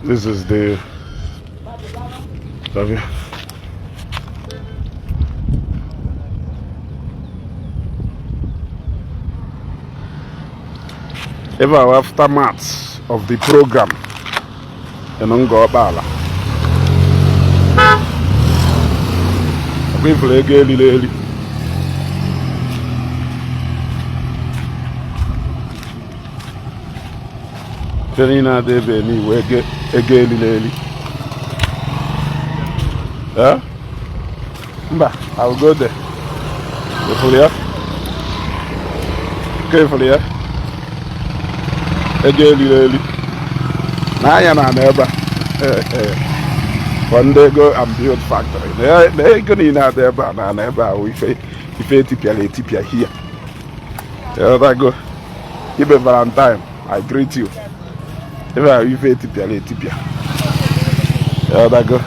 This is the ever aftermath of the program in Ngobala. We play Eli. Tenina de Beni, we get a Eli. Huh? I'll go there. Carefully, carefully, Eli. Naya never. One day go and build factory. They go in there, but I never. We tipia here. The other go. Even Valentine, I greet you. Ever we tipia. The other go.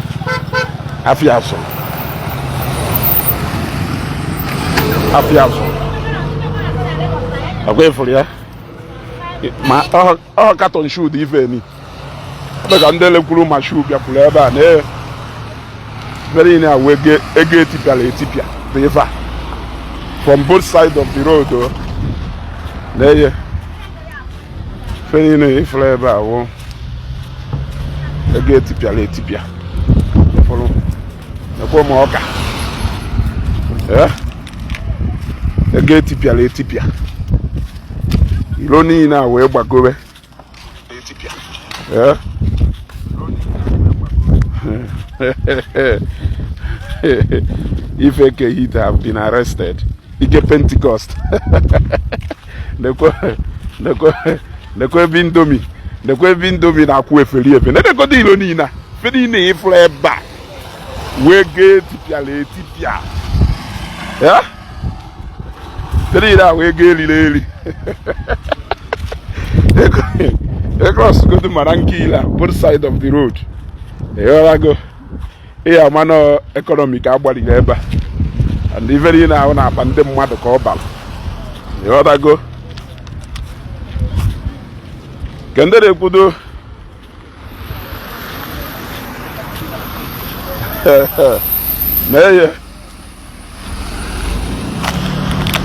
Afiaso. Away for ya. My carton should even. But I'm the Kulu Mashu Yapuleba, ne very near we get a tipia, river from both sides of the road. There, very near flavor, a gate tipia. Follow the Pomoka. A gate tipia. You don't need now where Bagobe. Yeah. If a heat have been arrested, he get Pentecost. The Bindomi, the Bindomi na kuefeli. The Godilonina, Fedine fleba. We get tipia. Yeah? Fedina, we get lily. Across go to Marankila, both side of the road. Here I go. Here I'm an economic body labor. And even now I abandon what the call back. Here I go. Can they put do?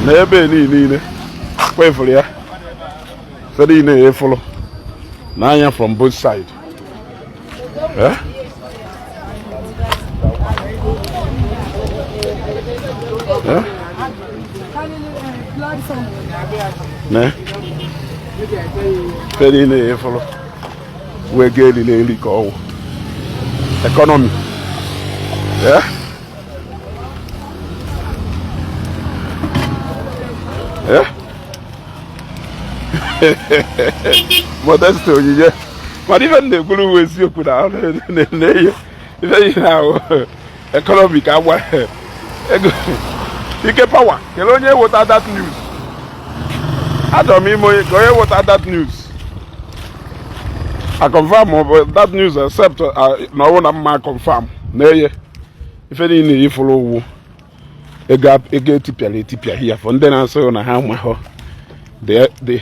Nebe wait for ya. Fedine follow. Now I am from both sides. Yeah? Yeah? Ne? Fedine follow. We get in call economy. Yeah? Yeah? Modeste, yeah. But even the Guru is you put out now economic. You get power. You don't know what that news. I don't mean what that news. I confirm that news except no one confirm. Nay, if any you follow a gap a get tipia here from then I say on a how the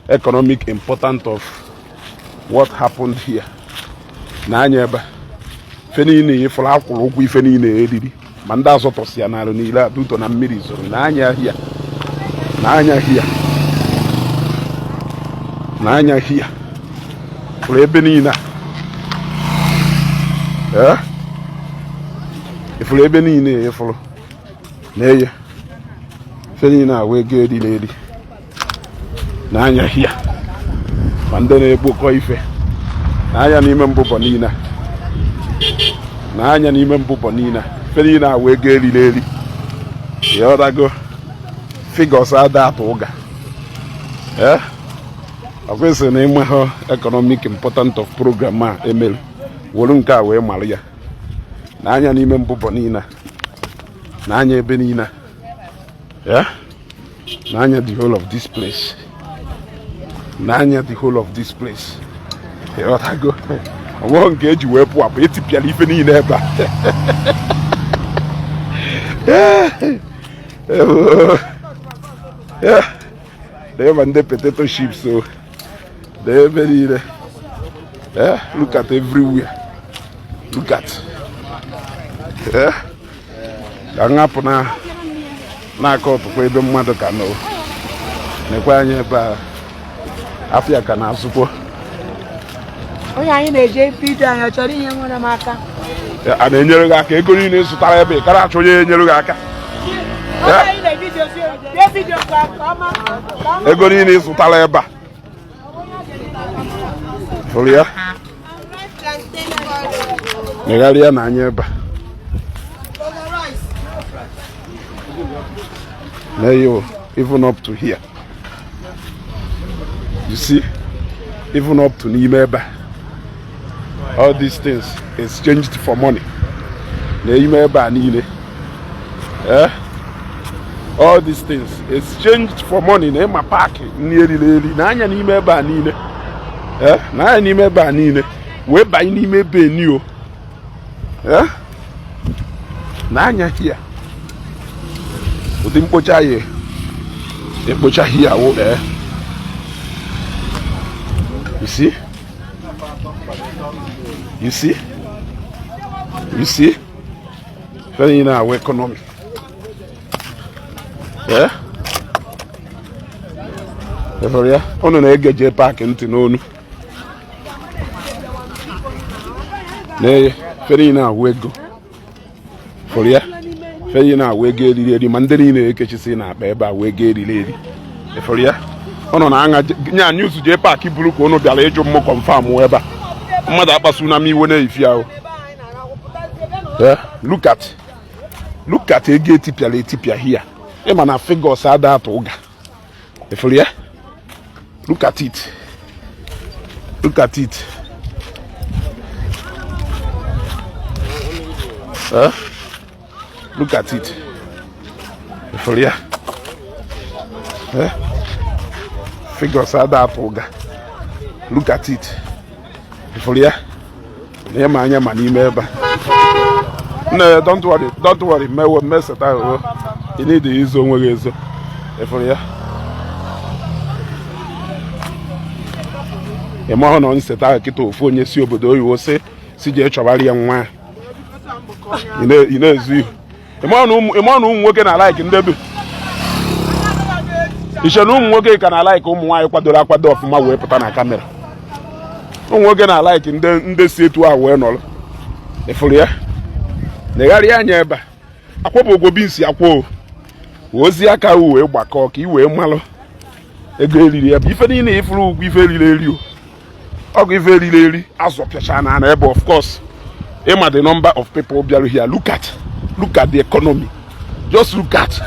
economic importance of what happened here. Nanyaba Fenini for our we Fenini Edidi. Manda Sotosiana Nila Duton and Miris. Nanya here. Nanya here. Flebenina. Eh? If Lebenine follow. Nay. Fenina, we get the lady. Nanya here. Mandene Ebuka Obi. Nanya ni Mbuponina. Nanya ni Mbuponina. Felina we get the lady. The other go. Figures are that oga. Eh? Of course, the name of her economic importance of program, Emil. Wolunka we Maria. Nanya ni Mbuponina. Nanya Benina. Yeah? Nanya the whole of this place. Nanya the whole of this place. Here I go. I won't get you up. It's even in there. Yeah. They have the potato chips, so they very Look at everywhere. Look at. Angapụ na-aka ọtụkwa ebe mmadụ ka nọ. Nekwa anya ebe afịa ka na-azụkwa. Onye anyị na-eje vidio anyị chọrọ ihe nwere m aka. A na-enyere gị aka ego niile zụtara ebe kara achọ onye enyere gị aka. Ego niile zụtara ebe a. Fụrụ ya? Megharịa n'anya ebe a. Even up to here. You see? Even up to n'ime ebe a. All these things exchanged for money. N'ime ebe a niile. All these things exchanged for money. Na-ema paaki n'eri n'anya n'ime ebe a niile. N'anya n'ime ebe a niile. Wee banye n'ime ebe enio. N'anya here. Ụdị mkpocha ya. Ekpocha here wo You see? You see? You see? Very in our economy. Eforia, ono na egeje park ntị n'onu. Ne, very in our ego. Eforia, very in our ego eri ma ndị niile ekechisi na akpa ebe a wege eri. Eforia, ono na anya nya news je park buru ka ono bịara ịjụ mmụ confirm ebe a. Mmadụ akpasu na m iwe na-efi ahụ. Look at ego etipịa here. Ịma na figures ada atụ ụga. Eforia? Look at it. Look at it. Look at it. Eforia? Figures ada atụ ụga. Look at it. Eforia? Nyema anya ma n'ime ebe a. No, don't worry. Mess it out. You need to use onwe gị ezo. Eforia? Ema ho no nseta kito ofu onye si obodo oyiwo si je chọbara ya nwa. Ine ezu. Ema no nwoke na like ndebe. Ishe no nwoke ka na like ụmụ nwaanyị kwadoro akwado ọfụma wee pụta na kamera. Nwoke na like ndị si etu a wee nọrọ. Eforia? Negharị anya ebe a. Akwọbụ ogobi nsi akwọ. Ozi aka wee gbakọ ka i wee malụ ego eriri ebe. Ife niile ifuru ugwu ife eriri o. Ọgụ ife eriri azọpịacha na ebe, of course. Ịma the number of people bịara here. Look at the economy. Just look at.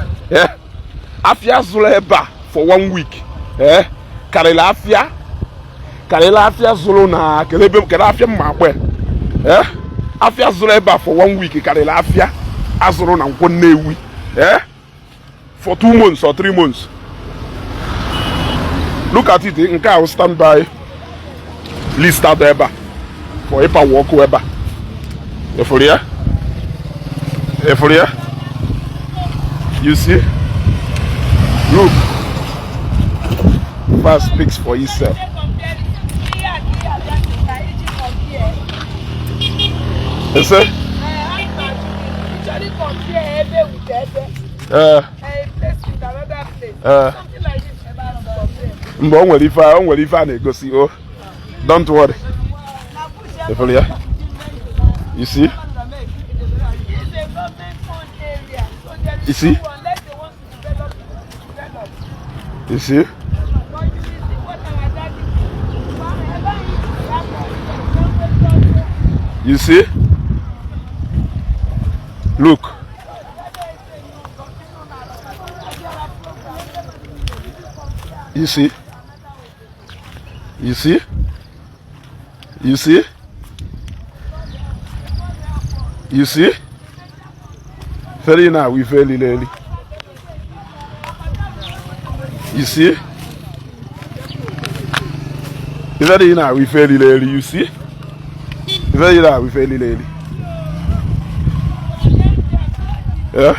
Afịa zụrụ ebe a for 1 week. Karịrị afịa zụrụ na kere afịa mma akpa. Afịa zụrụ ebe a for 1 week karịrị afịa azụrụ na Nkwọ Nnewi. For 2 months or 3 months. Look at it. Nke a stand by list out ebe a for ịpa walk ebe a. Eforia? You see? Look. Fast speaks for itself. You see? Mgbe o nwere ife a na-egosi. Oh, don't worry. You see? You see? You see? You see? Look. You see? You see? You see? You see? Very now we very early. You see? Very now we very early. You see? Very now we very early. Yeah.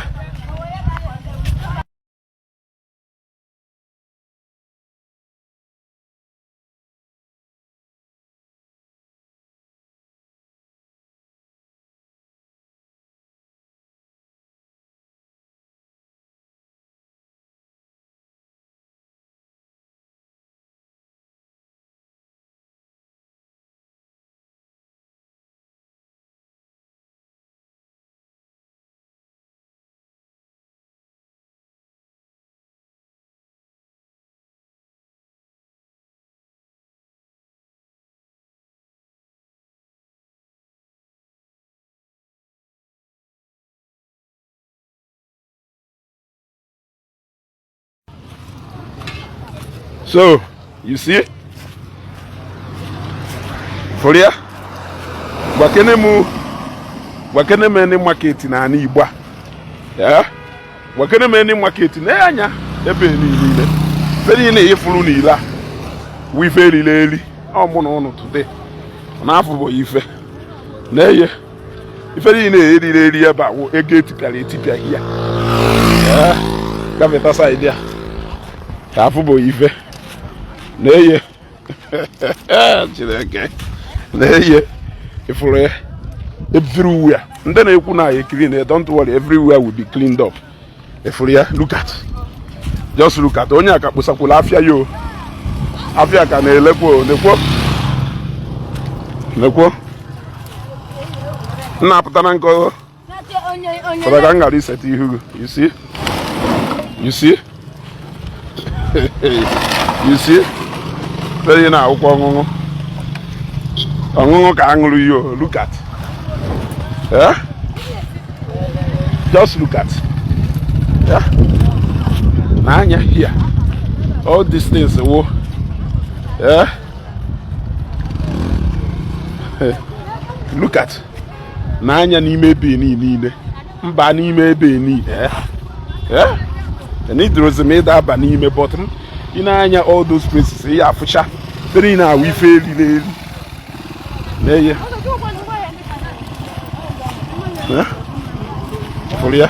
So you see, for here, wakene many market na Ndi Igbo. Yeah, wakene many market na anya ebe niile. Very na ifulu nila. We very lely. Oh, today. Na afọ ife. Na ye. Ife ni eri eba wo egetically tipia here. Yeah. Gaveta side there. Ka afọ ife. Na ye. Chileke. Na ye. Ifulu everywhere. And then you na clean. Don't worry, everywhere will be cleaned up. Ifulu look at. Just look at. Onya ka pusakula afia yo. Afia ka na elekwo, nekwo. Na putana nko. But I can't get this at you. You see? You see? You see? Very now, Ongongo ka anglu yo. Look at. Yeah? Just look at. Yeah? Nanya here. All these things, yeah? Look at. Nanya n'ime be niile. Mba n'ime be ni, yeah? And it was made up by n'ime bottom. In anya all those places, yeah, for sure. Very now we fail. There. Yeah? Folia.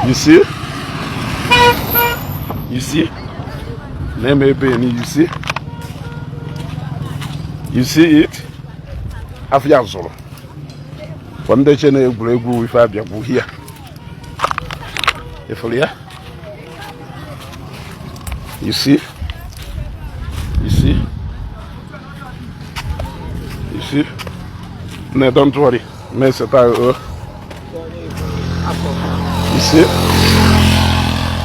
You see? You see? Maybe you see? You see it? After Zoro. One day, Chene Gregu with Fabia here. Folia. You see? You see? You see? No, don't worry. Mess it out. You see?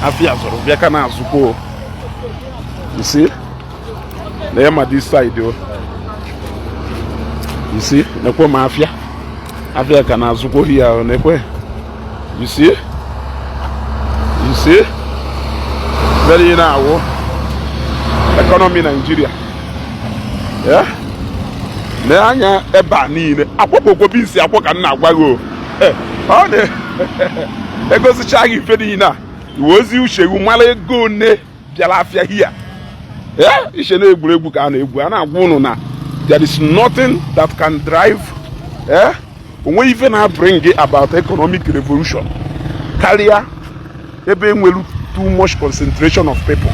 Afia Zoro. Biakana Zuko. You see? They am at this side, yo. You see? Nekwe mafia. Afia kana Zuko here, nekwe. You see? You see? Very now. Economy Nigeria. Yeah? Na anya eba niile akwụkwọ bisi akwụka nna agwago ọ ne egosicha gị ife niile a iwozi ushegu mara ego ne bịara afịa hia ishe na egwuregwu ka a na-egwu a na-agwa ụnụ na there is nothing that can drive onwe ife na bring about economic revolution karịa ebe enwelu too much concentration of people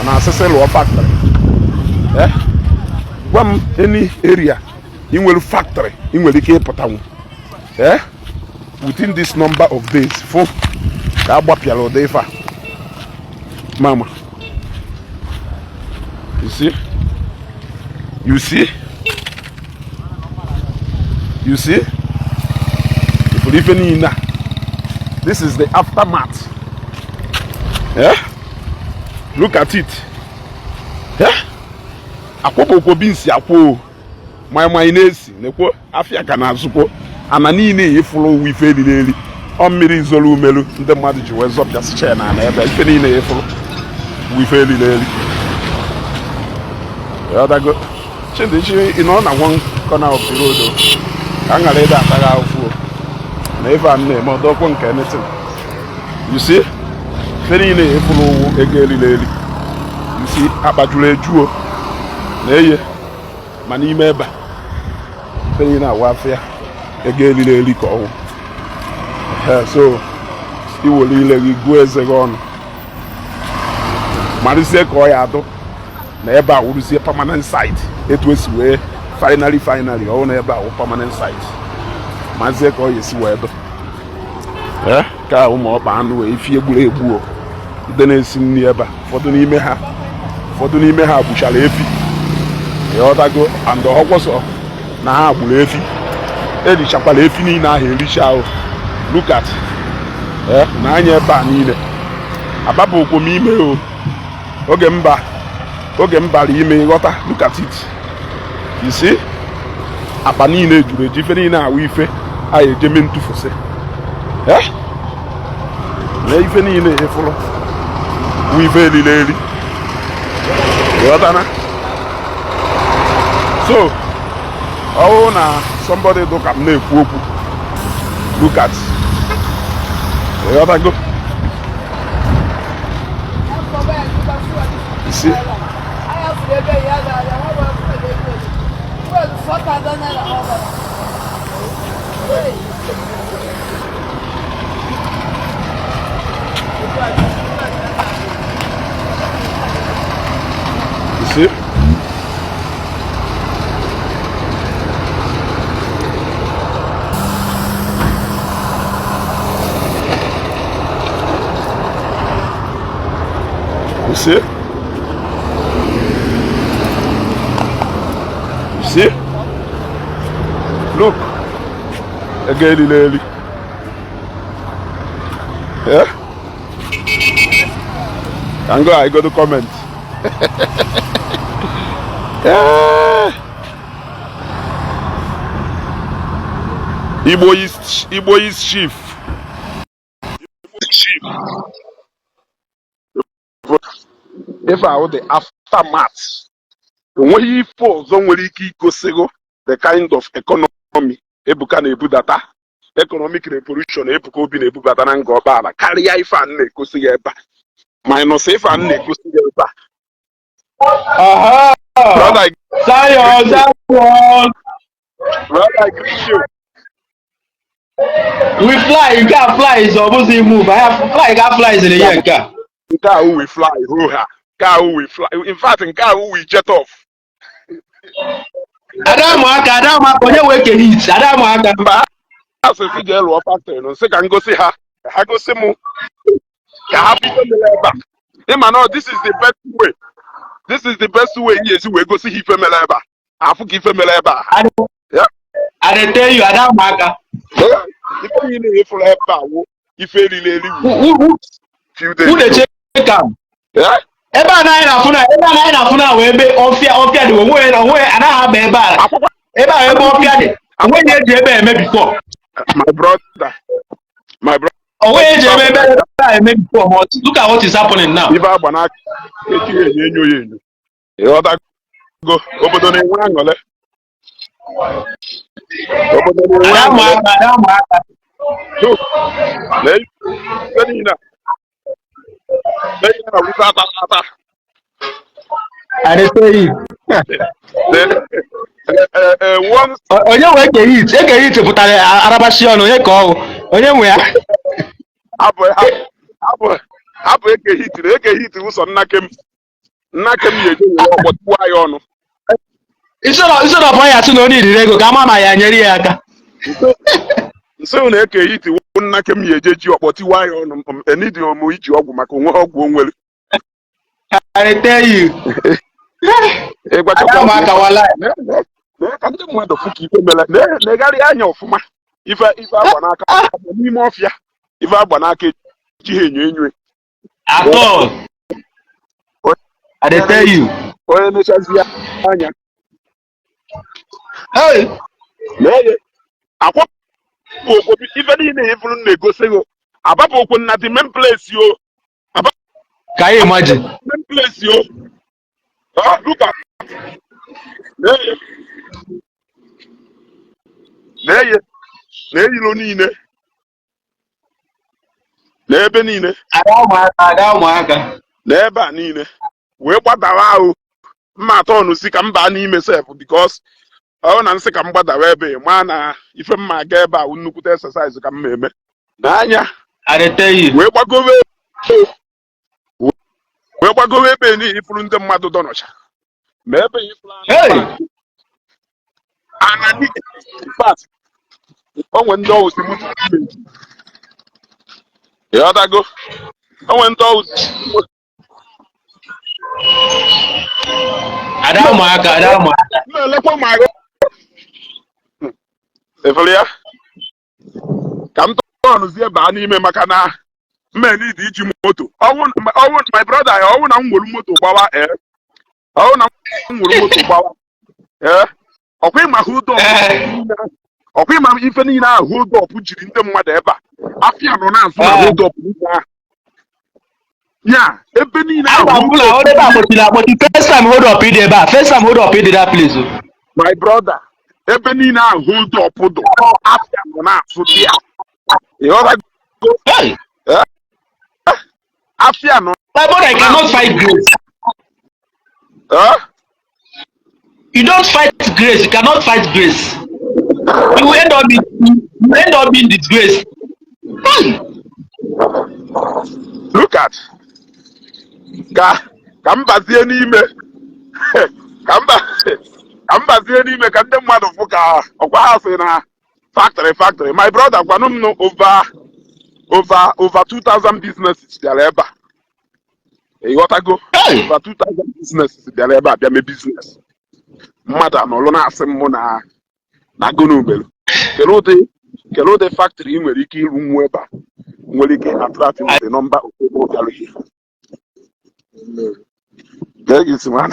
and access law factory. One any area in will factory in will keep potamu. Within this number of days, for Kabapialo defa. Mama. You see? You see? You see? If you even in this is the aftermath. Look at it. Akwụkwọ binsi akwo my nesi nekwo afia kana azuko ana niile efulu wi fe lileli o mmiri izolu umelu ndị mmadụ ji wee zọpịa sicha na ebe ife niile efulu wi fe lileli ya dago chindi ino na one corner of the road ka ngara ida ataga afu na ife an na eme dokwo nke anything. You see fe niile efulu ege lileli. You see akpajuru ejuo Neye, manime eba. Penny na wafia. Again, Ili ko. So, he will really go as a gun. Marise ko yado. Neba will see a permanent site. It was where finally, all neba permanent site. Marise ko yes web. Ka umo bandu if you will ebu. Then it's in nearby. For the name ha bushale efi. Yodago and the Hokoso na Bulefi. Edi Chapalefi ni na Helisha. Look at Nanya Banine. Ababu Komime Ogemba Ime Gota. Look at it. You see? Abanine Jurejiferina Wife I Jemen to Fose. Eh? Na ife niile efuru. We very lady. So, oh na somebody look at me. Look at. Go. You see? You see? You see? You see? Look. Again, Lily. Yeah? I go to comment. Yeah. Igbo is chief. If I were the aftermath, when he falls on where he goes, the kind of economy, Ebuka Nebu data, economic revolution, Ebuka Obi Nebu data, and go back. Carry if I go see minus if I go see Aha! brother, Zion! brother, I greet you. We fly, you can't fly, it's almost a move. I have fly, you can't fly in the year. Car we fly, car we fly. In fact, in car we jet off. Adamaka, when you wake it, Adamaka. As a figure of factor, no second go see her. I go see more. Happy to this is the best way. This is the best way. Yes, we go see him meleba. I forgive him meleba. Yeah. I tell you, Adamaka. If you need for help, if you really few days. Who the check am? Yeah. Eba na funa we be ofia the way and I have eba. Eba we ofia the. And when you ebe before. My brother. Oh, wait, before. Look at what is happening now. If I banana, you go over the one. I tell you. Once onye nwe eke hit pụtara arabashi ọnụ onye ka ọ onye nwe ya abụ eke hit ụsọ nnakem ya eje ọgbọtụwa ya ọnụ isoro ọbọ ya sị na onye iriri ego ka ama ma ya nyere ya aka nso na eke hit wụ nnakem ya eje ji ọkpọtiwa ya ọnụ enidi omu iji ọgwụ maka onwe ọgwụ onwere I tell you. Ka ndị mmadụ fụ ka ife mere na-egharị anya ọfụma ife agba n'aka n'ime ọfịa ife agba n'aka eji ha enyo atọ I tell you onye nechazi anya na-eye akwa okwu ife niile ifuru na-egosi go abapụ okwu na the main place yo ka you imagine main place yo look at n'eyiro niile n'ebe niile ada ụmụaka n'ebe a niile wee gbadawa ahụ mma atọ ọnụ si ka m baa n'ime sef because ọ na nsị ka m gbadawa ebe ma na ife mma aga ebe a nnukwute exercise ka m eme n'anya wee gbagowe ebe niile ifuru ndị mmadụ dọnọcha ma ebe ifuru anani fast onwe ndị ọwụ si mutu ya dago onwe ndị ọwụ ada ụmụaka na-elekwa ma efere ya ka m tọọnụzie baa n'ime maka na mmeni dị iji moto ọwụ my brother ya ọwụ na m nwere moto gbawa ọwụ na m nwere moto gbawa ọkwa ịma hụ ụdọ ọkwa ịma ife niile ahụ hold up jiri ndị mmadụ ebe a afịa nọ na-azụ na hold up niile ahụ ya ebe niile ahụ first time hold up ịdị ebe a first time hold up ịdị that place my brother ebe niile ahụ hold up dụ afịa nọ na-azụ dị ya afịa nọ my brother, you cannot fight grace. You don't fight grace. You cannot fight grace. You will end up being disgraced. Look at. Ka mbazie n'ime. Ka mbazie n'ime ka ndị mmadụ fụ ka ọkwa ha sị na factory. My brother gwanụ m over 2,000 businesses bịara ebe a. Ịghọtago? Over 2,000 businesses bịara ebe a bịa mee business. Mmadụ anọlụ na-asị m na Gonubelu. Kedu ụdị factory ị nwere ike ịrụ nwa ebe a nwere ike attract the number of people bịara ihe. Gagisi man,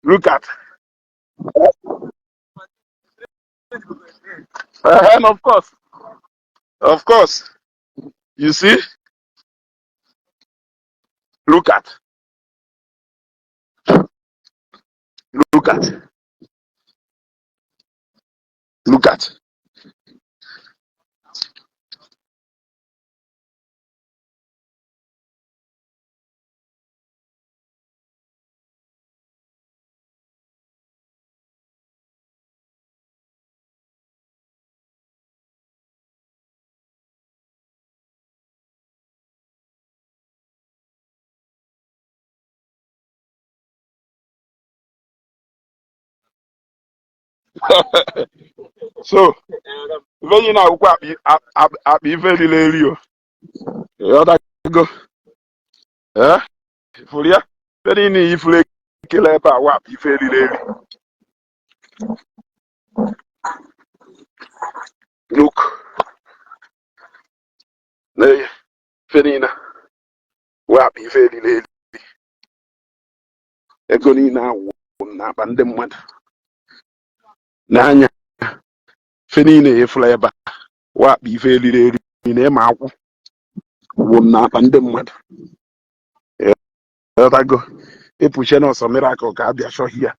look at. And of course, you see, look at. So, when you know what I very late, go. For ya, very neat if like kill about what you very late. Look, nay, Ferina, what you very late. Egonina won't abandon one. Nanya. Fenine flavor, what be very lady in a mouth would not abandon mud. I go. If we shall know some miracle, God be sure here.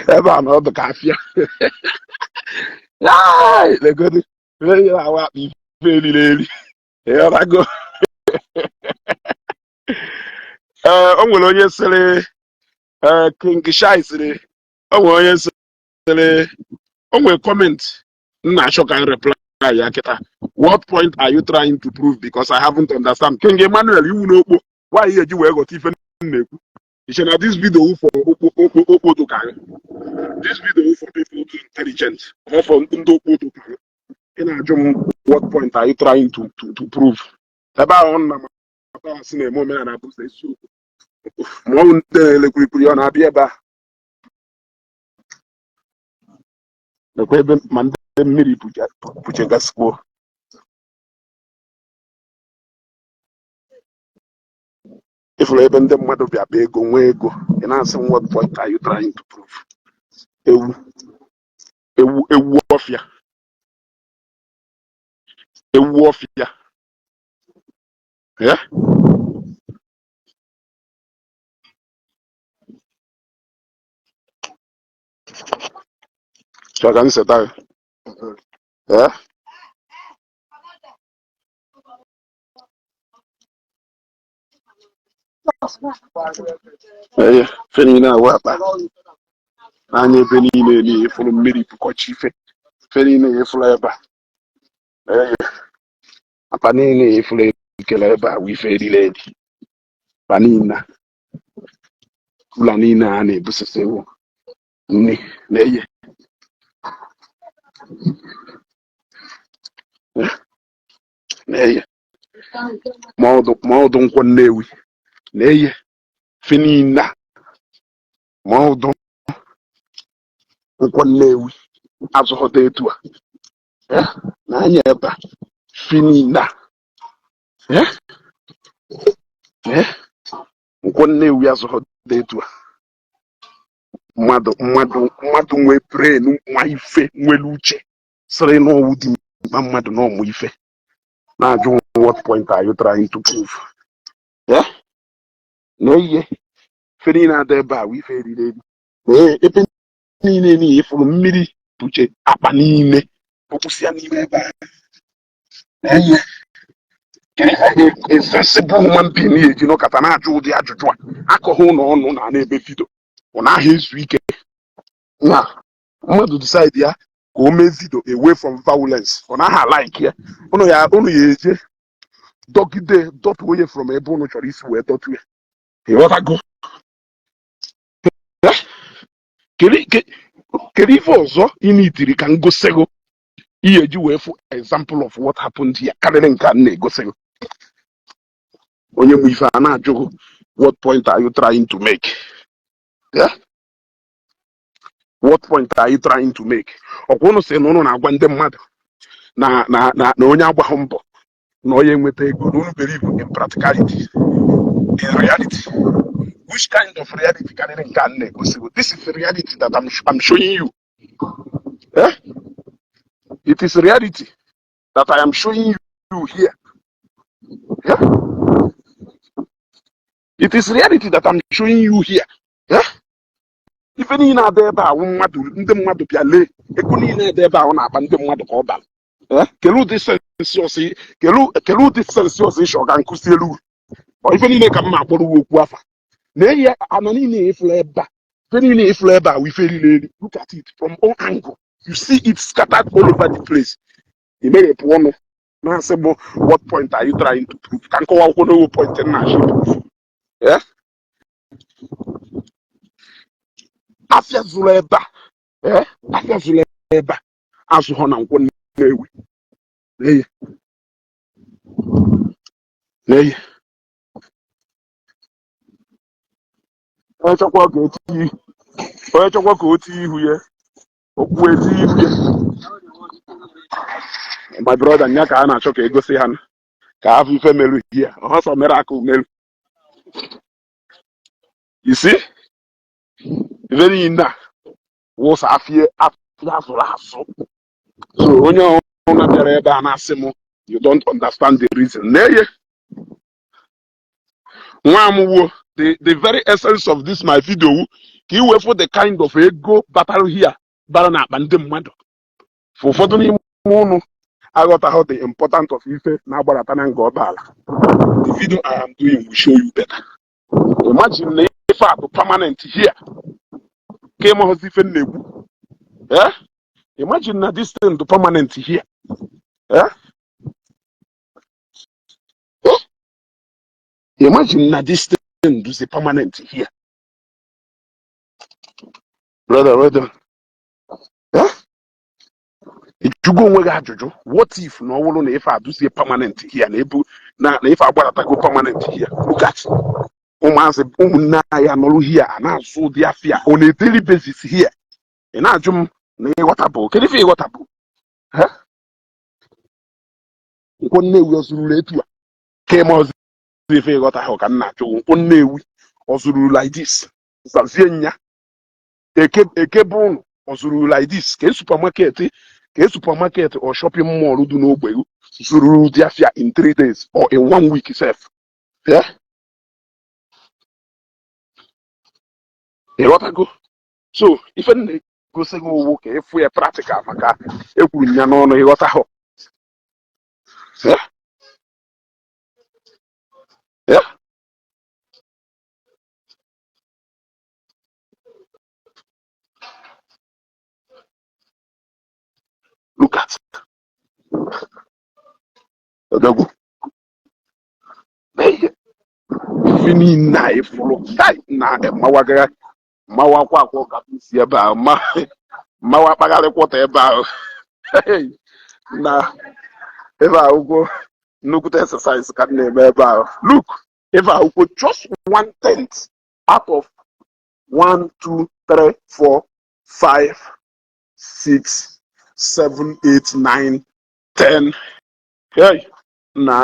Ever know the coffee. Aye, the good. Very what be very lady. Here I go. Will you say, King Shai? Oh, yes. Only comment. Nasho can reply. What point are you trying to prove? Because I haven't understand. King Emmanuel, you know why you got even. You should have this video for Opo to carry. This video for people to intelligent. Or for Opo to carry. What point are you trying to prove? About on my moment I put this. More than the the Quaben Monday Miri Pujagasco. If Laban them what of your big way go, and answer what point are you trying to prove? A warfare. Yeah? So I can say that. Yeah? Yeah, Fenina, what? And you've been in for a miri Pukochife. Fenina, flavor. A panini, flavor, we fade lady. Panina. Kulanina, and a busasewo. Nay. Nay. More don't one newi. Nay. Finina. More don't one newi. As a hotel to her. Nanya. Finina. Yeah? nkwọ Nnewi azụghọ dị etu a mmadụ nwee brain nwa ife nwere uche sịrị n'ọwụ dị mkpa mmadụ na ọmụ ife na-ajụ what point are you trying to prove na ihe ife niile ada ebe a ife eriri eri ebe niile n'ihe fụrụ mmiri buche akpa niile okpụsịa n'ime ebe a sensible human being eji nọkọta na-ajụ ụdị ajụjụ a akọghị ụlọ ọnụ na n'ebe vidio ọ naghị ezu ike na mmadụ decide ya ka o mee vidio away from violence ọ naghị like ya ụnụ ya eje dọgide dọtụ onye from ebe ụnụ chọrọ isi wee dọtụ ya ịghọtago kedu ife ọzọ ị na-itiri ka ngosego ihe eji wee fụ example of what happened here karịrị nke a na-egosego onye bụ ife a na-ajụghị what point are you trying to make what point are you trying to make ọkwa ụnụ sị na ụnụ na-agwa ndị mmadụ na onye agbaghị mbọ na onye nweta ego na ụnụ believe in practicality in reality. Which kind of reality can I na-egosi? This is the reality that I'm showing you. It is reality that I am showing you here. It is reality that I'm showing you here. Ife niile ada ebe a ndị mmadụ bịa lee ego niile ada ebe ahụ na-akpa ndị mmadụ ka ọ bara. Kelu ụdị sensi ọsị ịshọ ga nkụzi elu ife niile ka mma akpọrọ okwu afa na-eyi ana niile efula ebe a ife niile efula ebe a ife niile look at it from all angle you see it scattered all over the place imeghepụ ọnụ na-asị bụ what point are you trying to prove ka nkọwa akwụkwọ n'owo point na-achị proof afịa zụrụ ebe a afịa zụrụ ebe a azụghọ na nkwọ Nnewi n'eyi onye chọkwa ka o tie ihu ya okpu eti ihu ya my brother nya ka a na-achọ ka egosi ha ka afọ ife merụ ihe ọsọ mere aka umerụ you see very na wụsa afịa azụrụ azụ so onye ọrụ na bịara ebe a na-asị m you don't understand the reason n'eye nwa amụwo the very essence of this my video ka iwefu the kind of ego battle here bara na akpa ndị mmadụ ụfọdụ n'ime ụnụ aghọtaghị the important of ife na-agbarata na nga ọbala the video I am doing will show you better. Imagine na ife a bụ permanent here ka ịmaghọzi ife na-egwu imagine na this thing bụ permanent here imagine na this thing is permanent here brother ijugo onwe gị ajụjụ what if na ọ bụrụ na ife adụzie permanent here na ebu na ife agbaratago permanent here look at ụmụazị ụmụnne anyị anọrụ here a na-azụ ụdị afịa on a daily basis here ị na-ajụ m na ịghọtabụ kedu ife ịghọtabụ nkwọ Nnewi ọ zụrụla etu a ka ịma ọzọ ife ịghọtaghị ka m na-ajụ nkwọ Nnewi ọ zụrụ like this zazie nya eke bụ ụnụ ọ zụrụ like this ka supermarket or shopping mall dị n'ogbe zụrụ ụdị afịa in 3 days or in 1 week sef ịghọtago so ife na-egosi gị owu ka ịfụ ya practical maka ekwuru ya n'ọnụ ịghọtaghị look at odogwu ife niile a ịfụrụ na mmawa akwa akwọ ka si ebe ahụ mmawa akpagharịkwọta ebe ahụ na ebe ahụ nnukwute exercise ka na-eme ebe ahụ look ebe ahụ just 1/10 out of 1 2 3 4 5 6 7 8 9 10 hey na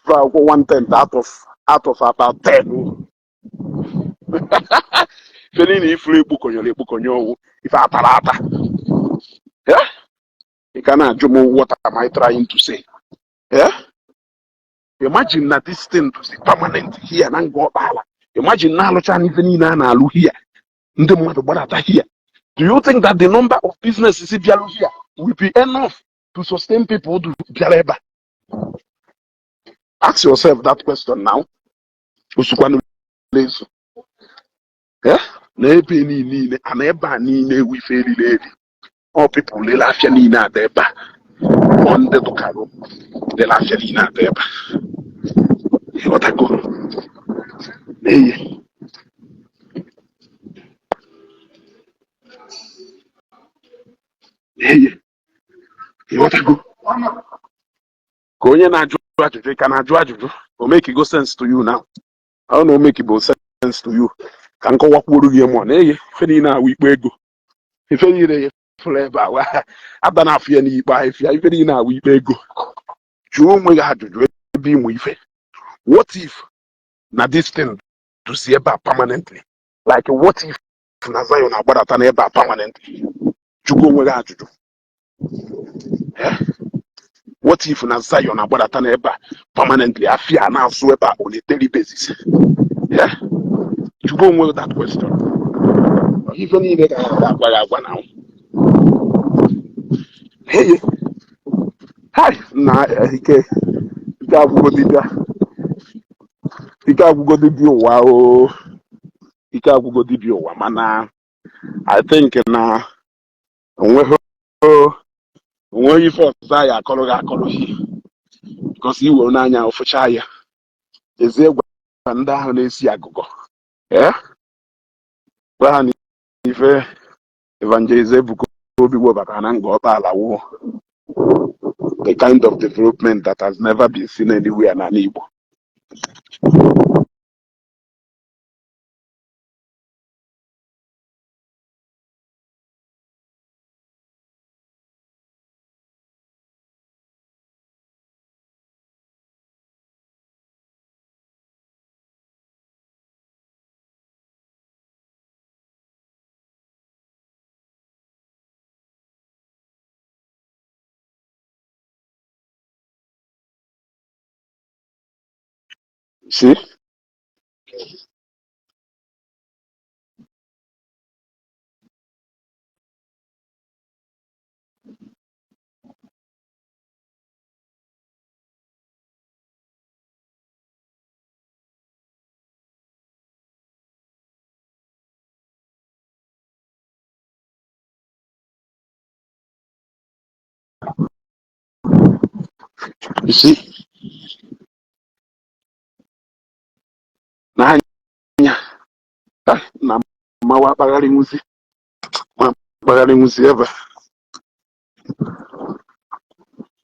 1/10 out of about 10. Feeling if you if I yeah, you cannot do what am I trying to say? Yeah, imagine that this thing to see permanent here and go back. Imagine now, even in an here. Here. Do you think that the number of businesses here will be enough to sustain people to Jaleba? Ask yourself that question now. Yeah? We fail. All people they laugh at deba. On the Tokaro, they laugh at deba. What I go? Hey. Hey. What I go? Go in and can I judge you? Or make it go sense to you now? I don't know, make it go sense to you. Can go walk with you one. Hey, Fenina, we go. If any forever, I don't have any by if you even now we go. You may have to be with it. What if now this thing to see about permanently? Like what if Nazayon about an eba permanently? You go where to do. What if Nazayon about an eba permanently? I fear now so about on a daily basis. Yeah, you go with that question. Even in that now. Hey, hi, na ike agwụgo dibịa ụwa o ike agwụgo dibịa ụwa mana I think na onweghị ife ọzọ ya akọrọ gị akọrọ because iwe n'anya ofụcha ya ezi egwa ndị ahụ na-esi agụgọ gwa ha n'ife Evangelize Ebuka Obi webata na nga ọkpala wụ the kind of development that has never been seen anywhere in Igbo. See? You see? Na mawa bagari nguzi ebe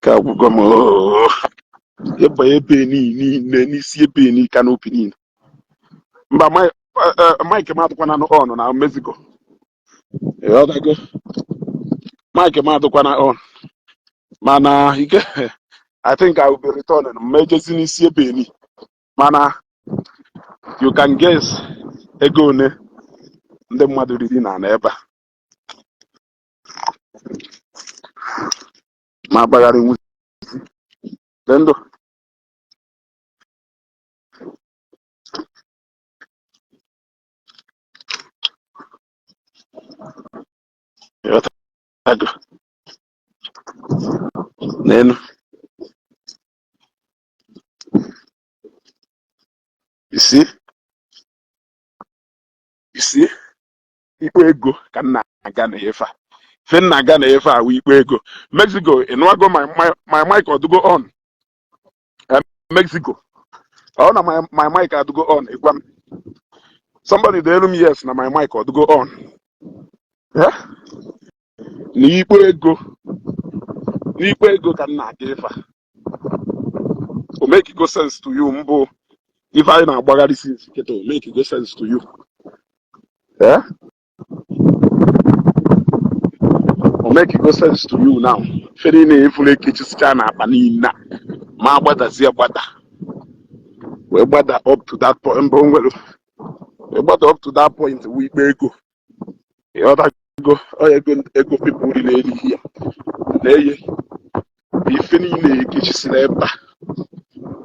ka gwugo mo ebe niile n'isi ebe ni canopy niile mba Mike madụkwana on na Mexico ịghọtago Mike madụkwana on mana ike I think I will be returning mejezi n'isi ebe ni mana you can guess ego one ndị mmadụ riri na ebe ma gbagharị nwuzi ndụ n'elu isi ikpe ego ka nna aga na efe a fe nna aga na efe a wụ ikpe ego Mexico ịnụago my mic ọdụgo on Mexico ọ na my mic adụgo on ịgwa m somebody dey elu m yes na my mic ọdụgo on n'ikpe ego ka nna aga efe a o make go sense to you mbụ ife anyị na-agbagharị since kịta o make go sense to you o make go sense to you now fere na efule kechisicha na akpa niile ma agbadazie agbada We gbada up to that point. We gbada up to that point. We go. The other go. Ego people really here. They if any kitchen eba.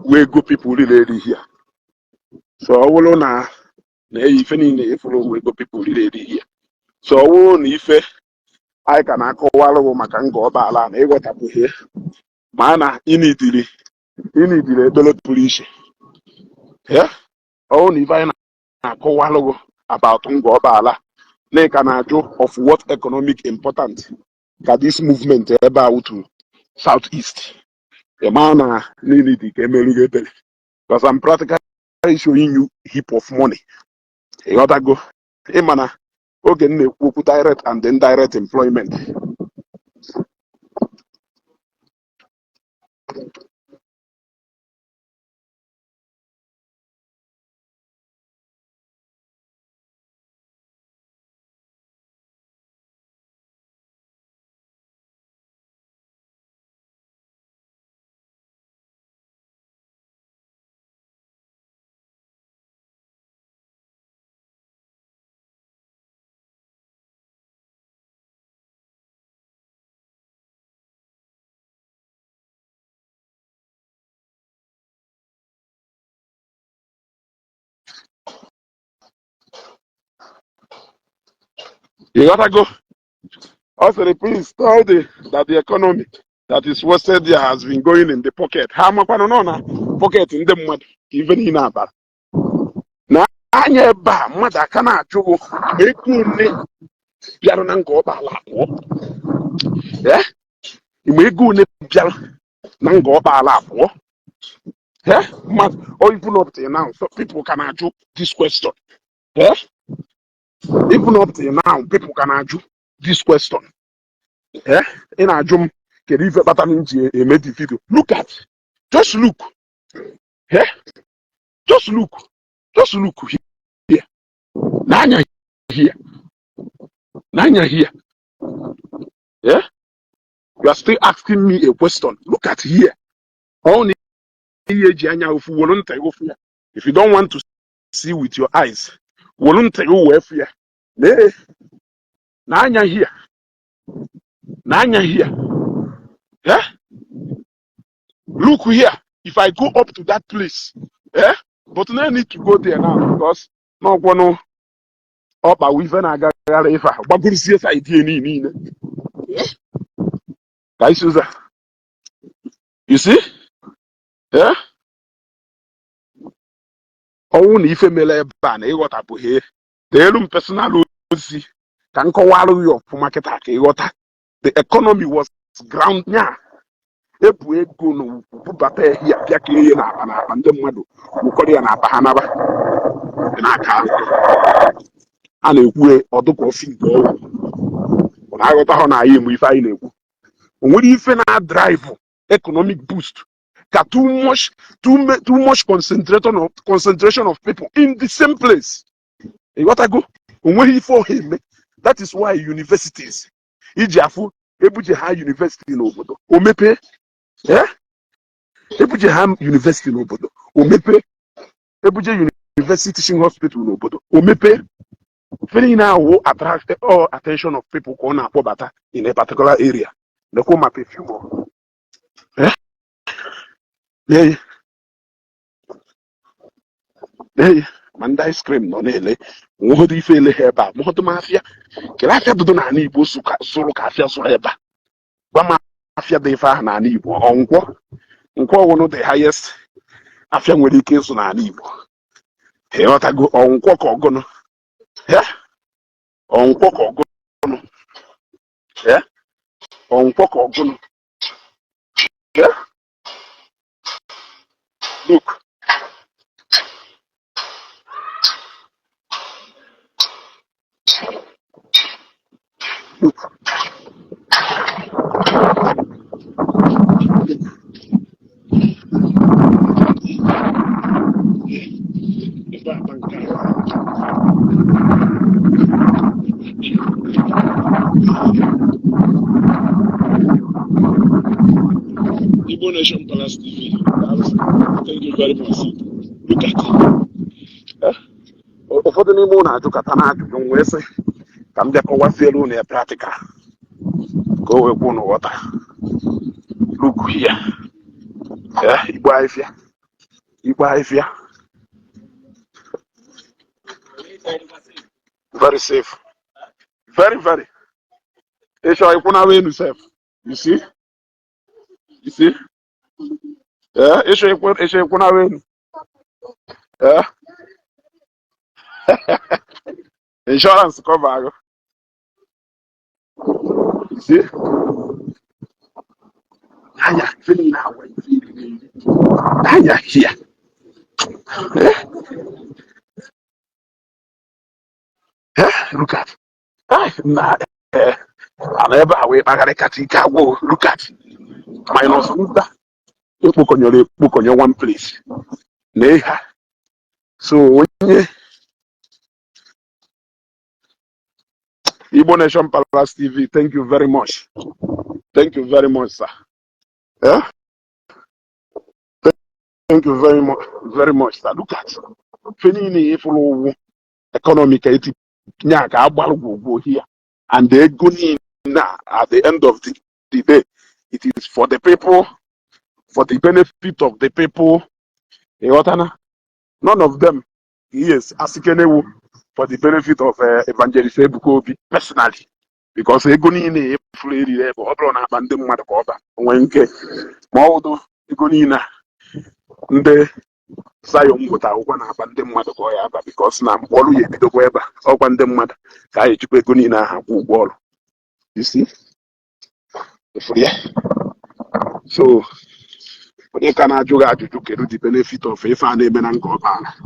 We go people really here. So I will na if any follow we go people really here. So I will if I can akọwalụ maka nga ọbaala na ịghọtapụ ihe ma na inidiri ebele pụrụ iche ọwụ na ife anyị na-akọwalụ about nga ọbaala na ịka na-ajụ of what economic important ka this movement ebe a to southeast ma na inidi ka emerụghị ebele because I'm practically showing you heap of money ịghọtago ịma na oge m na-ekwu okwu direct and indirect employment. You gotta go. Also, please tell that the economy that is wasted there has been going in the pocket. How much pocket in the mud, even in Abba. Now, I never mother cannot do make me Pianango Balapo. Yeah, you may go Nango Balapo. Yeah, or even up till now, so people can answer this question. Yeah, even up till now, people can answer this question. Yeah, in a jump, can even better a made video. Look at, just look. Yeah, just look here. Nanya here. Yeah, you are still asking me a question. Look at here. Only if you don't want to see with your eyes, here. Nanya here. Yeah? Look here. If I go up to that place, yeah? But now I need to go there now because no one up a weaven I got if I didn't. You see? Yeah? Only if a mele ban, what up here. The personal can call you for market. The economy was ground now. If we go no put here, Piaki and the Madu, Mukori and Abahanaba, and I can't. And a way or the coffee go. When I got on I am with I know. When you finna drive economic boost, got too much concentration of people in the same place. You got to go when he for him. That is why universities, Ijafu, Ebuji High University in Obodo, Omepe, yeah, Ebuji Ham University in Obodo, Omepe, Ebuji University Teaching Hospital in Obodo, Omepe. Very now will attract all attention of people going up in a particular area. The come up a few more. Yeah. Yeah. Manda ice cream no nele. What do you feel here about? What mafia? Can I do Ndi Igbo solo café so eba? One mafia de fa na Ndi Igbo. Unko one of the highest afia nwere ike so na Ndi Igbo. He what go unko ko gono. Yeah? Unko ko gono. Yeah? Unko ko gono. Yeah? Look. Look. Igbo Nation Palace TV. Thank you very much. ụfọdụ n'ime ụlọ ajụkọta na ajụjụ wee sị ka m bịa kọwazielu ụlọ ya practical ka o wee kwuo n'ụghọta. Look here. Igbo ahịfịa. Very safe. Very, very. Isho ikwunawa enu safe. You see? Isho ikwunawa enu. Insurance cover. You see? Anya, feeling now. Anya here. Look at. Nah. I never away bagare katika go. Look at. Minus Uda. You book on your one place. Neha. So when Igbo Nation Palace TV, thank you very much. Thank you very much, sir. Yeah? Thank you very much, sir. Look at Fenini follow economic here. And they go in at the end of the day. It is for the people, for the benefit of the people. None of them is asking for the benefit of Evangelist Ebuka Obi personally. Because Egoni in a free or on abandoned mother cover. When Maudo Egonina the Sayon got out one abandoned mother cover because now all you did the web or one them mother. Kai Chipegonina wall. You see? So they cannot do the benefit of a fan and go back.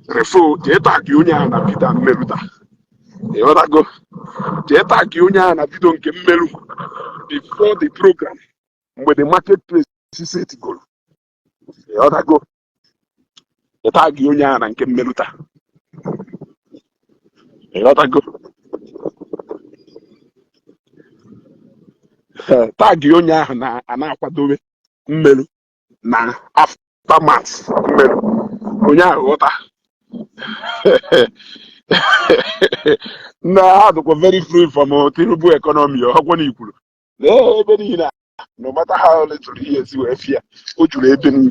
Refu, Jeta Union and Pitan Meruta. The other go, Jeta Union and Piton Kemelu before the program with the marketplace city goal. The other go, Jeta Union and Kemeluta. The other go, Tag Union and Aquadobe Melu na aftermath Melu. Unya water. Nah, we're very free from a terrible economy or one equal. No matter how little years you have here, what you have in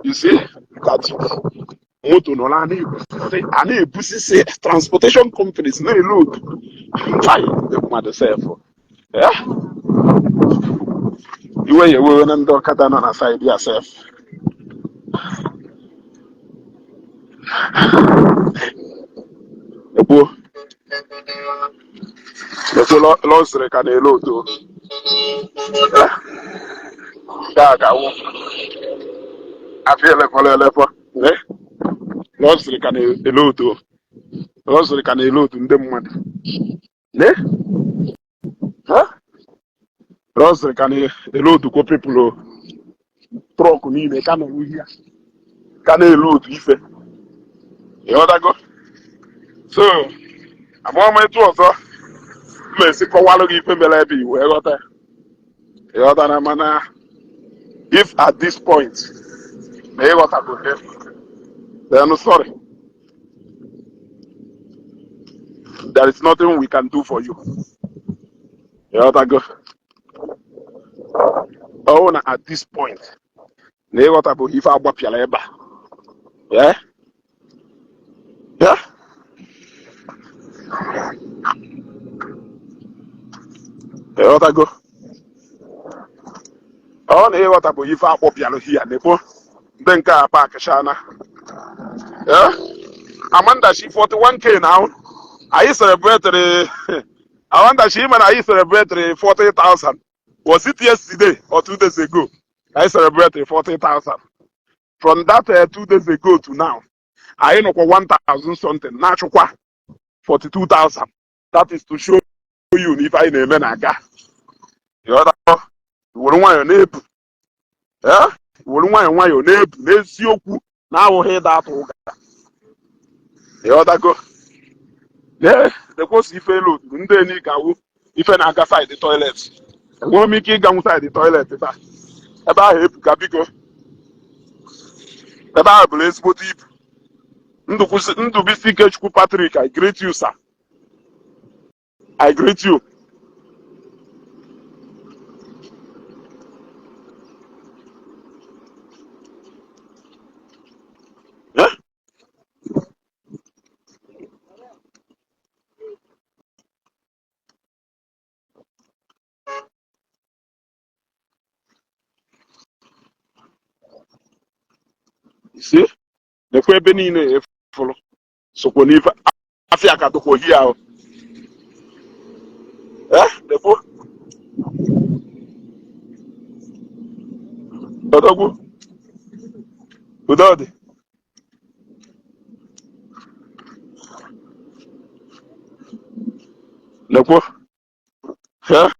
you see, that's Moto Nolani, and pussy say transportation companies, no look. The mother self. Yeah, you were your and dog cut on side yourself. The lost recanelo to Gaga. I feel like a leper. Lost recanelo to Lost recanelo to them one. Ne? Huh? Lost recanelo to go people. Truck me, they can't hear. Can they load if you other go? So, I'm on my tour, sir. Mercy for one of you, maybe where got there. The other man, if at this point, they got a good day, they are no sorry. There is nothing we can do for you. The other go. Oh, at this point, they got a good if I bought your labor. Yeah? Yeah? The other go. Oh, they what about if I pop yellow here, Nepo? Then car park, Shana. Yeah? Amanda, she 41K now. I celebrated Amanda, she and I celebrated 40,000. Was it yesterday or 2 days ago? I celebrated 40,000. From that 2 days ago to now, I know 1,000 something. Natural 42,000. That is to show you if I name an aga. The other, you wouldn't want your neighbor. Yeah? You wouldn't want your neighbor. Let's you now we'll hear that. The other go. Yeah, the course if you look, if an aga side the toilet. And won't make it go inside the toilet. ebe ahụ ebuka biko ebe ahụ bụrụ ezigbote ibu Ndubisi Ikechukwu Patrick, I greet you, sir. I greet you. Yeah? You see? The Kwebeni in follow. So when if Africa to here, the book. Odogu. Udodi. Nekwo. Yeah.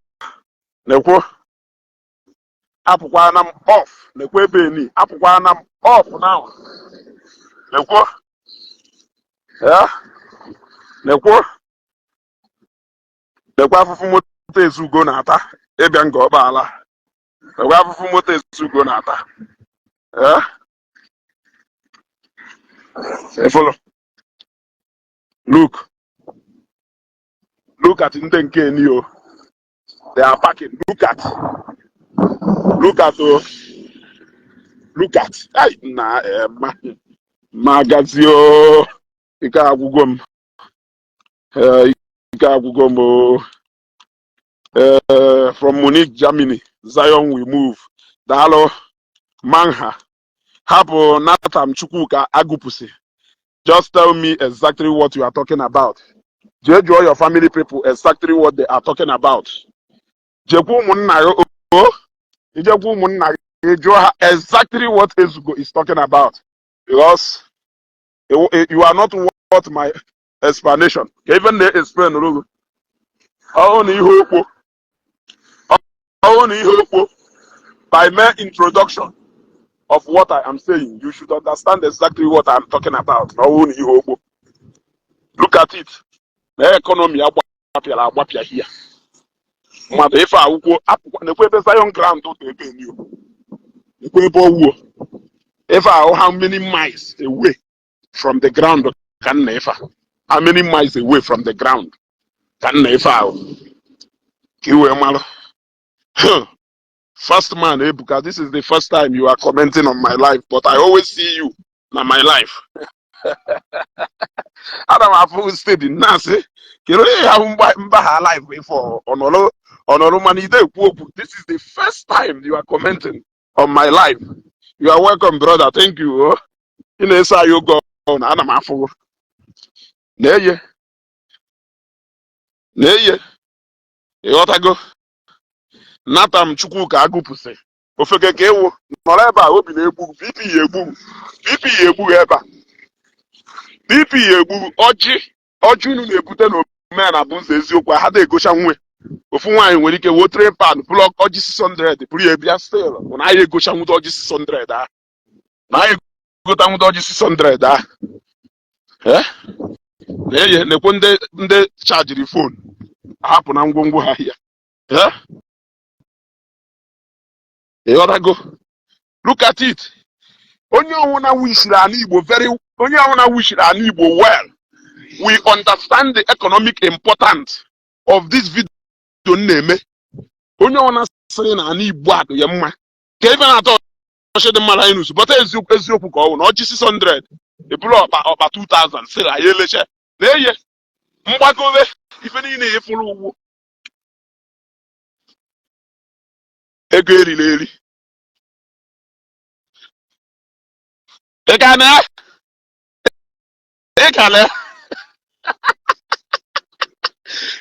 Nekwo. Apụkwana m off. Nekwo ebe ni. Apụkwana m off now. Nekwo. Yeah. Nekwo. Nekwo afụfụ moto ezugo na-ata. Ịbịa nga ọgbaala. Nekwo afụfụ moto ezugo na-ata. Yeah. Follow. Look at ndị nke ni. They are packing. Look at ay na magazio ike agwụgwọ m from Munich, Germany. Zion we move. Dalo Manha. Hapo Natam Chukwuka Agupusi. Just tell me exactly what you are talking about. Jeju your family people exactly what they are talking about. Jeku Munna exactly what Ezugo is talking about. Because you are not worth my explanation. Even they explain by mere introduction of what I am saying, you should understand exactly what I am talking about. Look at it. The economy here. Mother, if I go up, the Zion ground, if I how many miles away from the ground can never? How many miles away from the ground can never? First man, Ebuka, this is the first time you are commenting on my life, but I always see you in my life. Adam have full steady Nasi. You have life before this is the first time you are commenting on my life. You are welcome, brother. Thank you. You know, say you go on Adam Afu. Neye. You ought to go. Natam Chukwuka Agupuse. Ofeke kewo. Noleba obi na egbu. BP egbu eba. BP egbu oji unu na-ebute na Omenala bụ nze eziokwu ha da egocha nwe. Ofu nwaanyị nwere ike wo train pan block oji 600 buru ebia still. Na anyị egocha nwute oji 600 ah. Na anyị egota nwute oji 600 ah. Neye nekwo ndị charge phone. Hapụ na ngwongwo ha ya. You ought to go. Look at it. Onye ọwụna wishiri an Igbo well. We understand the economic importance of this video name. Onye ọwụna sị na an Igbo adụ ya mma. Ka ebe na-atọ ọchị dị mara inus. But eziokwu ka ọwụ na ọjị 600. Ebulu ọkpa 2000. Sịrị anyị eleche. Na-eye. Mgbagowe. Ife niile efuru ugwu. Ego eriri. Ekane.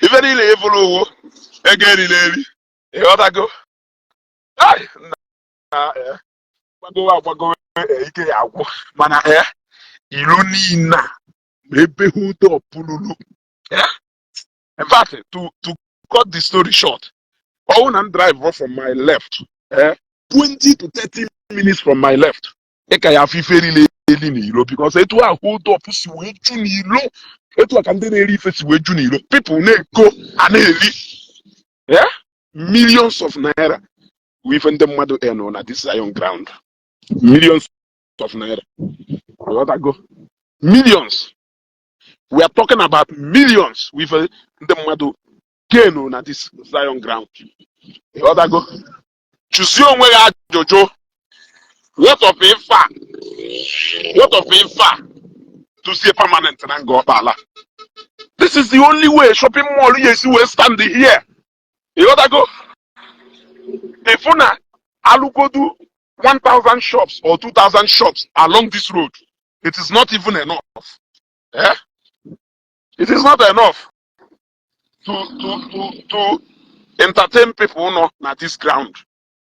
Ife niile efuru ugwu. Ego eriri. Ịghọtago? Ai na gbagowe ike ya agwụ. Mana ilo niile ebe hold up pululu. In fact, to cut the story short, I want to drive off from my left. 20 to 30 minutes from my left. I have very late because it will hold up people go and millions of naira we even the mother on this Zion ground. Millions of naira. What I go? Millions. We are talking about millions with the mother gain on this Zion ground. What I go? Choose your way out, Jojo. What of Ifa? What of Ifa? To see a permanent and go bala. This is the only way shopping mall yes will stand here. You gotta go. If una alugo do 1,000 shops or 2,000 shops along this road, it is not even enough. Eh? It is not enough to entertain people no at this ground.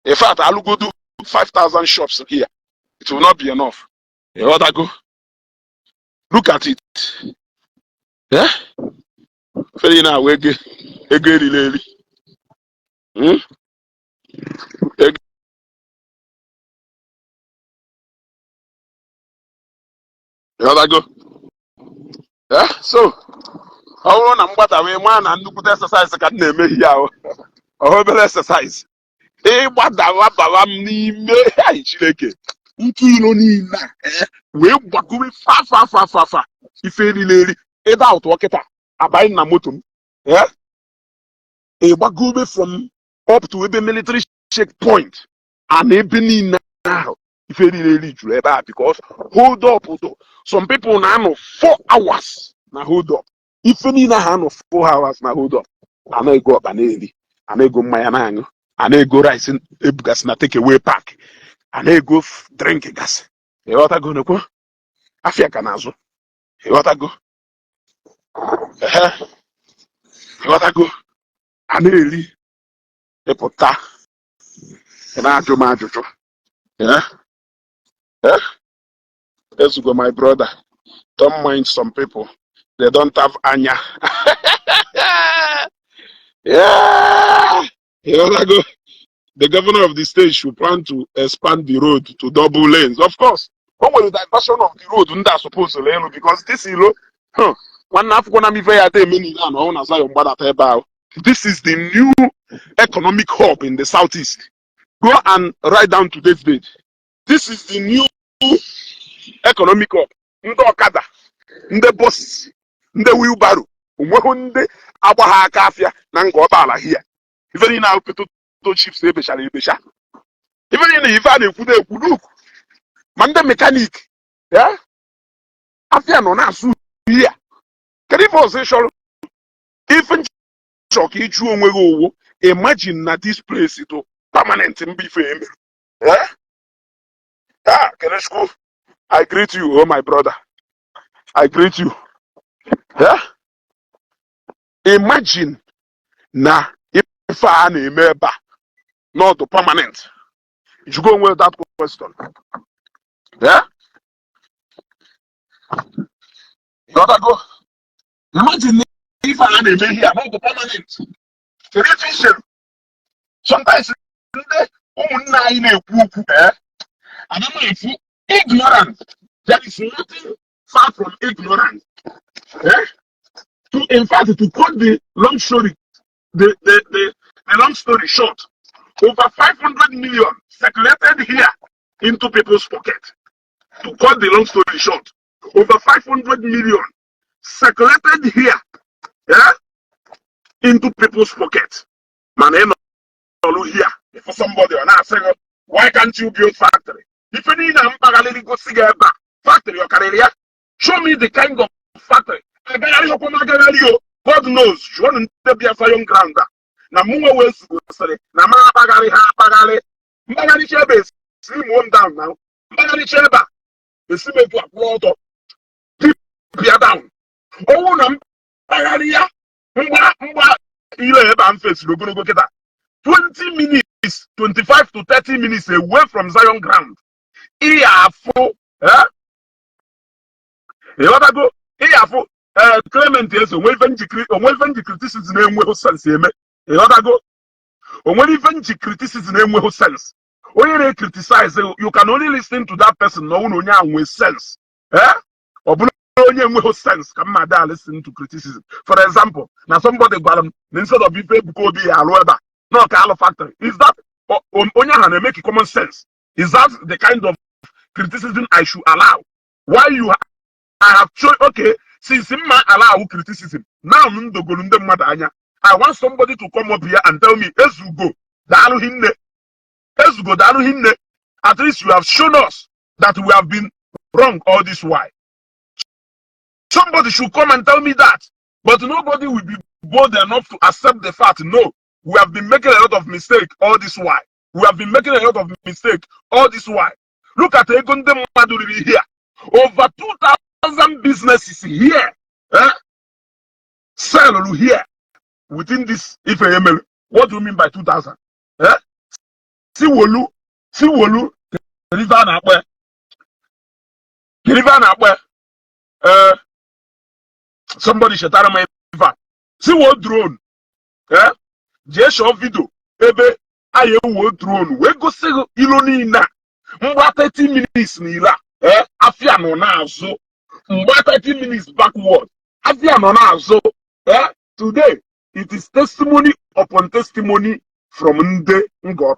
In fact, alugo do 5,000 shops here. It will not be enough. You gotta go. Look at it. Yeah? Fairly now, we get really. You gotta go. Yeah? So, how long I'm what away man and look at exercise can name here. A exercise. Hey, what the wabam ni me chileke. Nkino ni na. We wakumi fa. If really either out waketa. Abayin na motum. Yeah? A bagube from up to a military checkpoint. And even now, if you really do that, because hold up. Some people now know 4 hours. Now hold up. If you need a hand of 4 hours, now hold up. I may go up and early. I may go Mayanang. I may go rice in gas na take away pack. I may go drink gas. You want to go no go? Afia kanazo. You want to go? You want to go? I may really. Epota. And I do my jojo. Yeah? Yeah? Let's go, my brother. Don't mind some people. They don't have anya. Yeah! You know that go? The governor of the state should plan to expand the road to double lanes. Of course. What will the diversion of the road not supposed to lane? Because this is one African this is the new economic hub in the southeast. Go and write down today's date. This is the new economic hub. Ndị Okada, ndị buses, ndị wheelbarrow, onweghị ndị agbagha aka afịa na nga ọbala here. Even in our potato chips ebechara ebecha. Even in ife a na-ekwudo ekwudo. Ma ndị mechanic, yeah? Afịa nọ na-asụ here. Kedu ife ọzọ ịchọrọ? Ife nchọ ka ịjụ onwe gị owo, imagine na this place to permanent mba ife eme. Yeah? Ah, Keneshko, I greet you, oh my brother. I greet you. Yeah? Imagine na if I remember not to permanent. You go with that question. Yeah? You gotta go. Imagine if I remember here not to permanent. Television. Sometimes I don't know if you ignorant. There is nothing far from ignorant. Eh? In fact, to cut the long story, the long story short, over 500 million circulated here into people's pocket. To cut the long story short, over 500 million circulated here, yeah, into people's pocket. Man, here. If somebody or not saying, why can't you build factory? If you need a go factory or career, show me the kind of factory. God knows, you want to be a fire ground. Na munga ways go say, na ma bagari ha bagari. Bagari chebe, slim one down now. Bagari cheba, the sime to upload up. Deep down. Oh, no, bagari ya. Mba, ile eba face go get that. 20 minutes, 25 to 30 minutes away from Zion ground. Iyafo, eh? You want to go? Iyafo, Clement is a well-vent criticism name with sense. You want to go? When even criticism name with sense. When you criticize, you can only listen to that person no one with sense. Eh? Or with sense. Come on, listen to criticism. For example, now somebody got instead of Ife Bukobi Aloeba. No, Carlo factory. Is that Onya make common sense. Is that the kind of criticism I should allow? Why I have chosen, okay, since I allow criticism, now I want somebody to come up here and tell me, Ezugo, at least you have shown us that we have been wrong all this while. Somebody should come and tell me that. But nobody will be bold enough to accept the fact, no, we have been making a lot of mistakes all this while. We have been making a lot of mistakes all this while. Look at Egonde Maduri here. Over 2,000 businesses here. Sell here. Within this, if I am, what do you mean by 2,000? Siwolu, River Nakwe, somebody should tell me, Siwo drone, Jesho video, ebe, aye wo drone, we go say iloni na, mwa 30 minutes nila, afia no na azo, mwa 30 minutes backward, afia no na azo, today, it is testimony upon testimony from Ndi Igbo.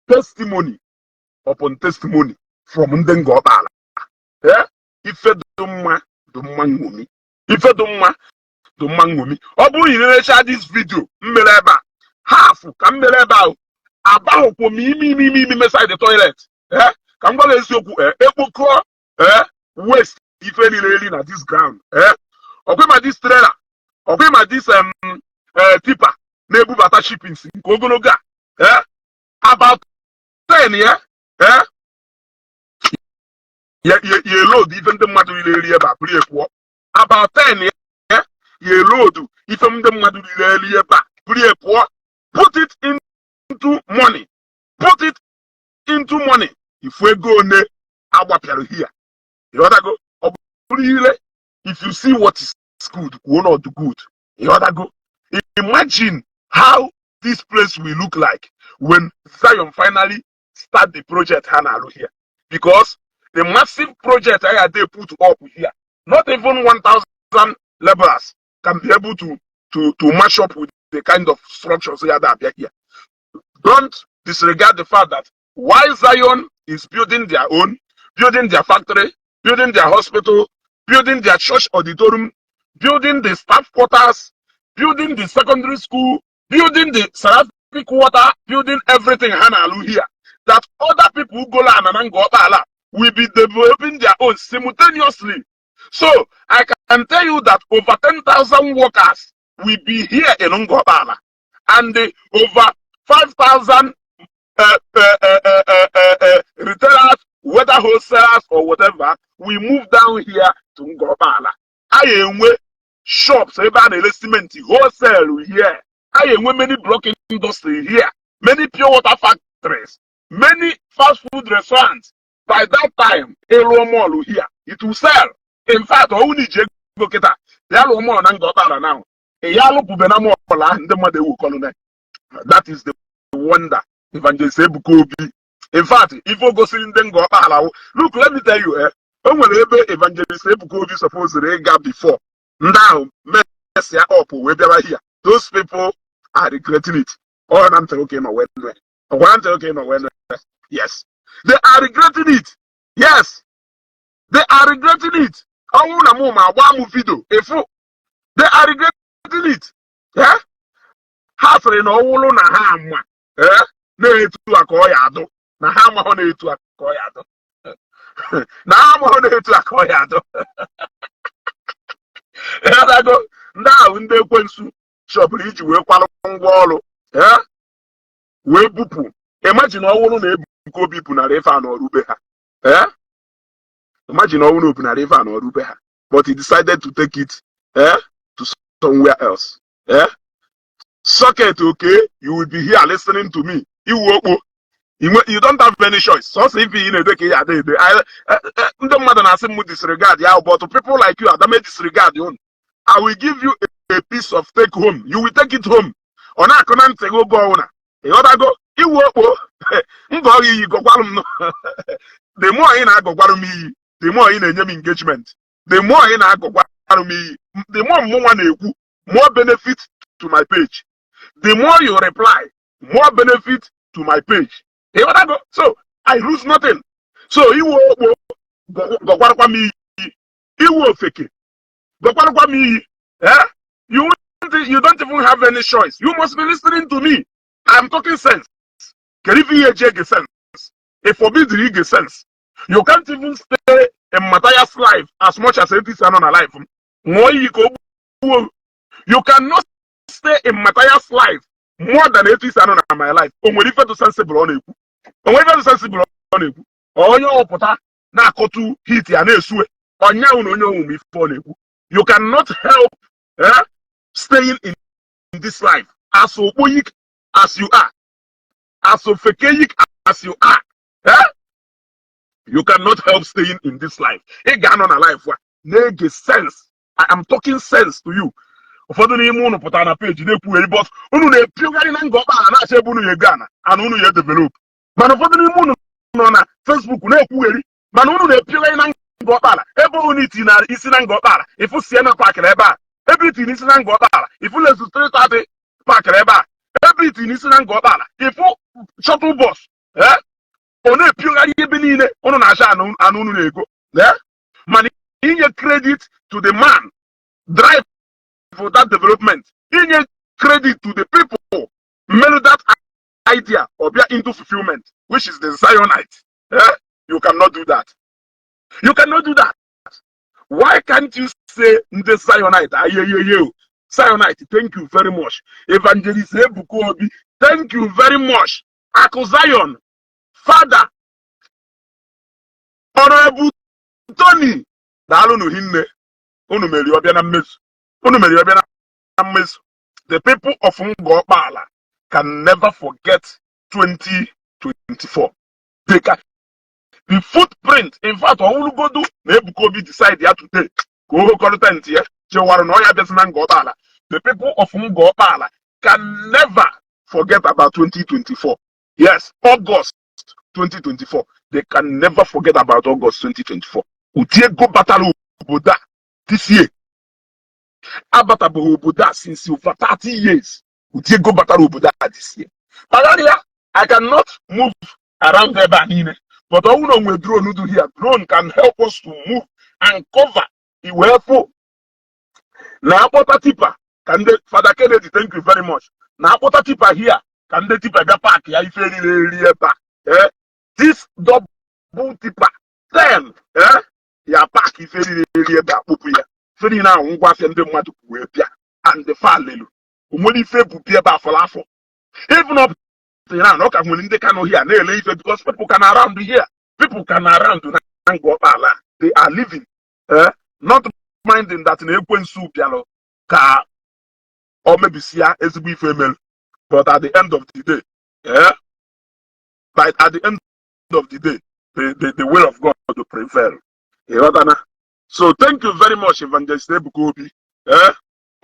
Testimony upon testimony from Ndi Igbo. Ife dumma ngumi. Ife dumma ngumi. Obu yinecha this video mmele eba. Half ka mmele eba. Aba ko mi inside the toilet. Ka ngwa eziokwu ekpokro waste ife ni na this ground. Okwema this trailer. Okwema this tipper na-ebubata shippings nke ogologo about 10 ye load ife ndị mmadụ iri ebe a buru epuo about 10 ye load ife ndị mmadụ iri ebe a buru epuo put it into money ifu ego one agbapịara here ịghọtago ọ bụrụ ire if you see what is good kwuo not good ịghọtago. Imagine how this place will look like when Zion finally start the project Hanalu here. Because the massive project they put up here, not even 1,000 laborers can be able to match up with the kind of structures that are here. Don't disregard the fact that while Zion is building their own, building their factory, building their hospital, building their church auditorium, building the staff quarters, building the secondary school, building the ceramic water, building everything Hanalu here. That other people who go and go up will be developing their own simultaneously. So I can tell you that over 10,000 workers will be here in Ngobala, and over 5,000 retailers, whether wholesalers or whatever, we move down here to Ngobala. I shops, cement, wholesale here. I am many blocking industry here, many pure water factories, many fast food restaurants. By that time, a mall here, it will sell. In fact, only Jeketa, the yellow mall and Gotara now. A yellow Pubenamo and the mother will call it. That is the wonder. Evangelist Ebuka Obi. In fact, if you go see them go look, let me tell you, when Evangelist Ebuka Obi supposed to gap before. Now, mess up wherever here. Those people are regretting it. Oh, I'm okay, no when. Yes. They are regretting it. Yes. They are regretting it. They are regretting it. Yeah? Half in all na ham. Na-etu akoyado. Na ham ho na-etu akoyado. Na ham ho na-etu akoyado. Now ndị ekwensu shọpụrụ iji wee kwalụ ngwa ọrụ wee bupụ. Imagine ọwụrụ na Ebuka Obi pụnara ife a n'ọrụ ha. Imagine ọwụrụ pụnara ife a n'ọrụ ha. But he decided to take it to somewhere else. Socket, okay, you will be here listening to me. You don't have any choice. So if you disregard, but people like you, I may disregard you. I will give you a piece of take home. You will take it home. On a command to go on. You go. You work. The more in I go me, the more in a engagement. The more in I go me, the more benefit to my page. The more you reply, more benefit to my page. So I lose nothing. So you will fake it. You don't even have any choice. You must be listening to me. I'm talking sense. Sense. It forbids the sense. You can't even stay in Matthias' life as much as it is on alive. You cannot stay in Matthias' life more than it is on my life. Only if it's sensible on it. Only if it's sensible on it. Or your pota na kotu hit ya na esue. Onya unonyo before it. You cannot help staying in this life as oboyik as you are, as fakeyik as you are. You cannot help staying in this life. It on a life where make sense. I am talking sense to you. Ụfọdụ n'ime unu pụtara na page na-ekwugheri bọs unu na-epiogharị na ngọkpa ala na-achọ ebe unu ya Ghana and unu ya develop. Mana ụfọdụ n'ime unu nọ na Facebook na-ekwugheri mana unu na-epiogharị na ngọkpa ala ebe unu iti na isi na ngọkpa ala ifu Siena Park ebe a ebe iti na isi na ngọkpa ala ifu Lesu Street Art Park ebe a ebe iti na isi na ngọkpa ala ifu shuttle bus ọ na-epiogharị ebe niile unu na-acha anụ unu na-ego. Mana inye credit to the man drive for that development, inye credit to the people made that idea or be into fulfillment, which is the Zionite. You cannot do that. You cannot do that. Why can't you say the Zionite? Zionite, thank you very much. Evangelist Ebuka Obi, thank you very much. Ako Zion, Father, Honorable Tony, Dalunu Hinne, Unumeri Obiana Mesu. The people of Ngobala can never forget 2024. They can. The footprint, in fact, Olugodu, Ebuka Obi decide here today. Go content here. The people of Ngobala can never forget about 2024. Yes, August 2024. They can never forget about August 2024. Utiego Batalo Buddha this year. Abatabu Buddha since over 30 years. Utiego Batalo Buddha this year. Malaria, I cannot move around there, but I know we drone do here. Drone can help us to move and cover the wherefore. Now, Tipa, can they, Father Kennedy, thank you very much. Now, Tipa here, can they tip a park? This double tipa, then, ya park is very very now, and the fallen. Money fair pupia falafel. Even up to now, no can win the canoe here, because people can around here. People can around to Nangopala. They are living, not minding that in a soup yellow car or maybe see as we female. But at the end of the day, but at the end of the day, the will of God to prevail. So thank you very much, Evangelist Ebuka Obi.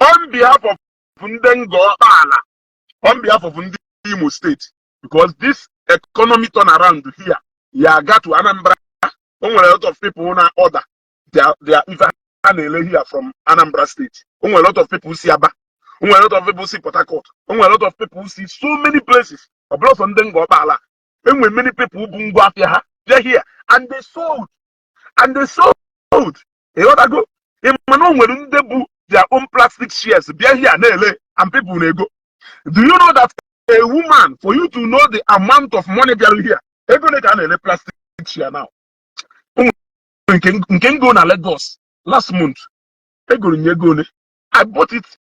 On behalf of Ngobala, on behalf of Ndi Imo State, because this economy turnaround here, you got to Anambra. A lot of people wanna order. They are even here from Anambra State. A lot of people see Aba. A lot of people see Port Harcourt. A lot of people see so many places. A blood on Ngobala. And when many people go up here, they're here. And they sold. And they sold. A lot ago, in Manon when they do their own plastic shares, they're here, and people will go. Do you know that a woman, for you to know the amount of money they are here, they're going to a plastic share now. You can go to Lagos last month. I bought it.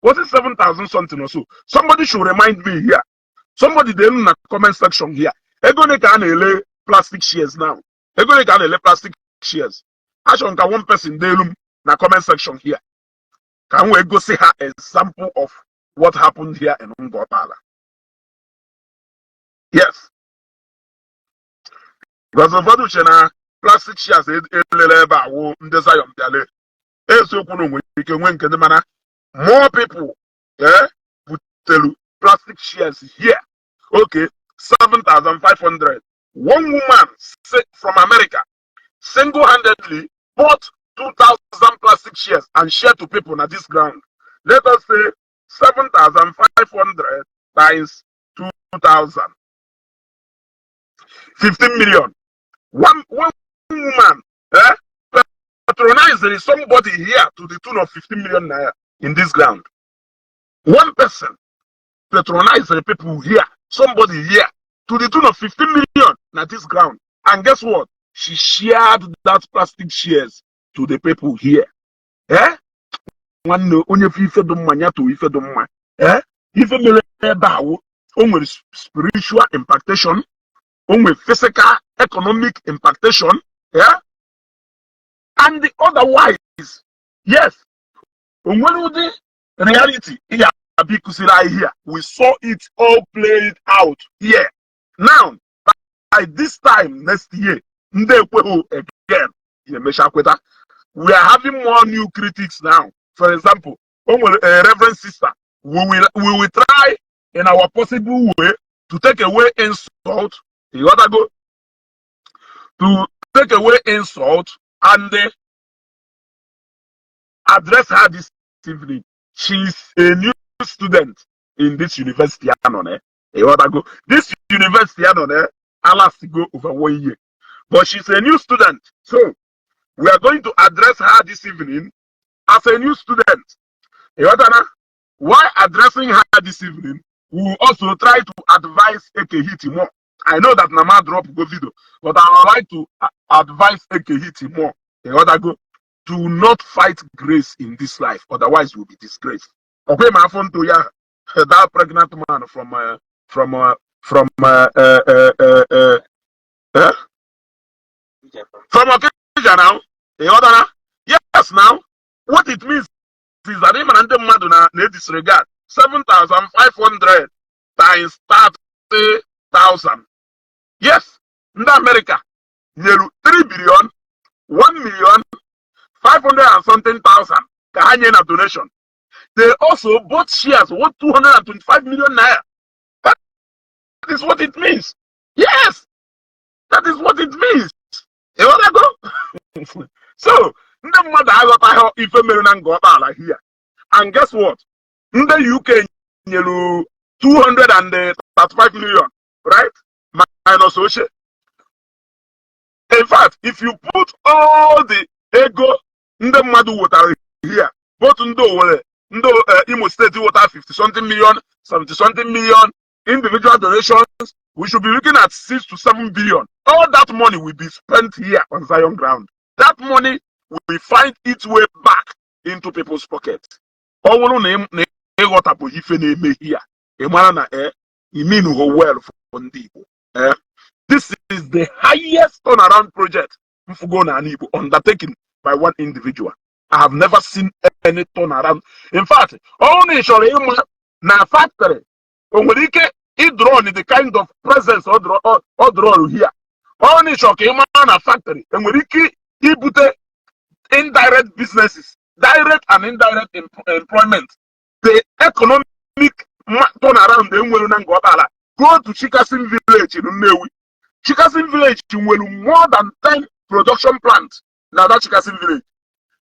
Was it 7,000 something or so? Somebody should remind me here. Somebody then in the comment section here. They're going to plastic shares now. They're going to plastic shares. Actually, one person there in the comment section here. Can we go see her example of what happened here in Ngobala? Yes. Because of what plastic shares more people put plastic shares here. Okay, 7,500. One woman from America single-handedly bought 2,000 plastic shares and shared to people on this ground. Let us say 7,500 times 2,000. 15 million. One woman patronizing somebody here to the tune of 15 million naira in this ground. One person patronizing people here, somebody here, to the tune of 15 million at this ground. And guess what? She shared that plastic shares to the people here. Eh? One only if you don't manya to if you don't mind. Eh? If you only spiritual impactation, only physical, economic impactation. Yeah? And the otherwise, yes, when the reality here, we saw it all played out here. Now, by this time next year, again, we are having more new critics now. For example, Reverend Sister, we will try in our possible way to take away insult. You gotta go to take away insult and address her this evening. She's a new student in this university. You gotta go. This university, alas to go over 1 year, but she's a new student. So we are going to address her this evening as a new student. Why addressing her this evening, we will also try to advise Ekehiti more. I know that Nama dropped go video, but I would like to advise Ekehiti more. Do not fight grace in this life, otherwise you will be disgraced. Okay, my phone to ya, that pregnant man from Okija now. Yes, now what it means is that even under Madonna they disregard 7,500 times 30,000. Yes, in America, near 3 billion, 1 million, 500 and something thousand Kahanian donation. They also bought shares worth 225 million naira. That is what it means. Yes, that is what it means. You want to go? So, the mother has got if a million got here. And guess what? In the UK, 235 million, right? Minus Oshe. In fact, if you put all the ego in the mother water here, both in the Imo State water 50 something million, 70 something million, individual donations, we should be looking at 6 to 7 billion. All that money will be spent here on Zion ground. That money will find its way back into people's pockets. All name what up with here. A man you mean well for Ndi Igbo. This is the highest turnaround project undertaken by one individual. I have never seen any turnaround. In fact, only na factory it drawn the kind of presence or draw here. Only na factory and we put indirect businesses, direct and indirect employment. The economic turnaround go to Chikasin village in Unewi. Chikasin village will more than 10 production plants. Now that Chikasin village.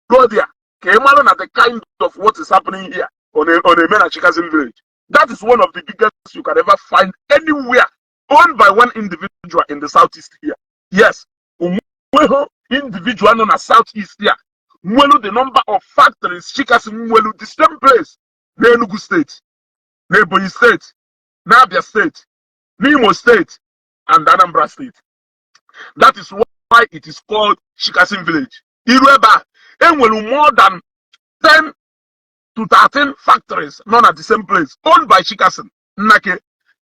Go there. Came on at the kind of what is happening here on a main Chikasin village. That is one of the biggest you can ever find anywhere owned by one individual in the southeast here. Yes. Individual known as southeast here. Mwelu the number of factories Chikasin Mwelu the same place. Enugu State, Ebonyi State, Abia State, Imo State, and Anambra State. That is why it is called Chikasin Village. Irweba, enwelu more than 10 to 13 factories, none at the same place, owned by Chikasin. Nake,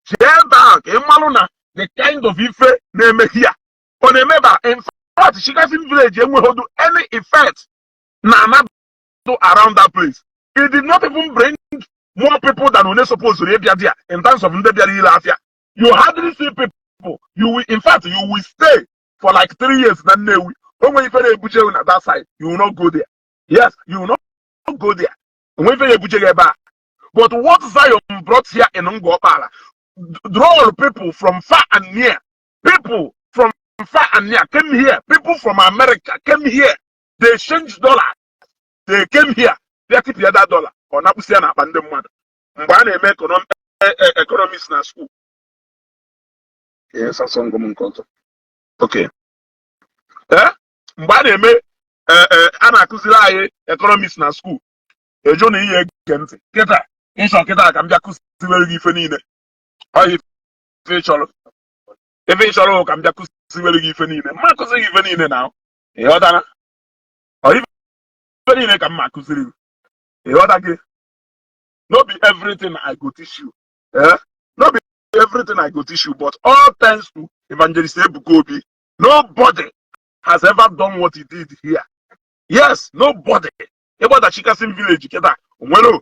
the kind of ife name here. On a member, in fact, Chikasin Village, do any effect around that place. It did not even bring more people than we're supposed to be there in terms of Ndebia. You hardly see people. You will, in fact, you will stay for like 3 years. Then when you finish on that side, you will not go there. Yes, you will not go there. When you finish back. But what Zion brought here in Ngopala, draw people from far and near. People from far and near came here. People from America came here. They changed dollar. They came here. They keep the other dollar. Or not see an abandoned mother. Mbane economics na school. Yes, asọngụ m nke ọzọ. Okay. Mgbe a na-eme a na-akụziri anyị economics na school, ejo na ihe ege ntị kịta ịchọ kịta ka m bịa kụziwere gị ife niile. Ọ ife ịchọrọ ka m bịa kụziwere gị ife niile. Mma akụzi gị ife niile na ịghọtana. Ọ ife niile ka m ma akụziri gị. Ịghọta gị? No be everything I go teach you. No be everything I go teach you, but all thanks to Evangelist Ebuka Obi, nobody has ever done what he did here. Yes, nobody. Ebe that Chikasim village, keda, onwelo.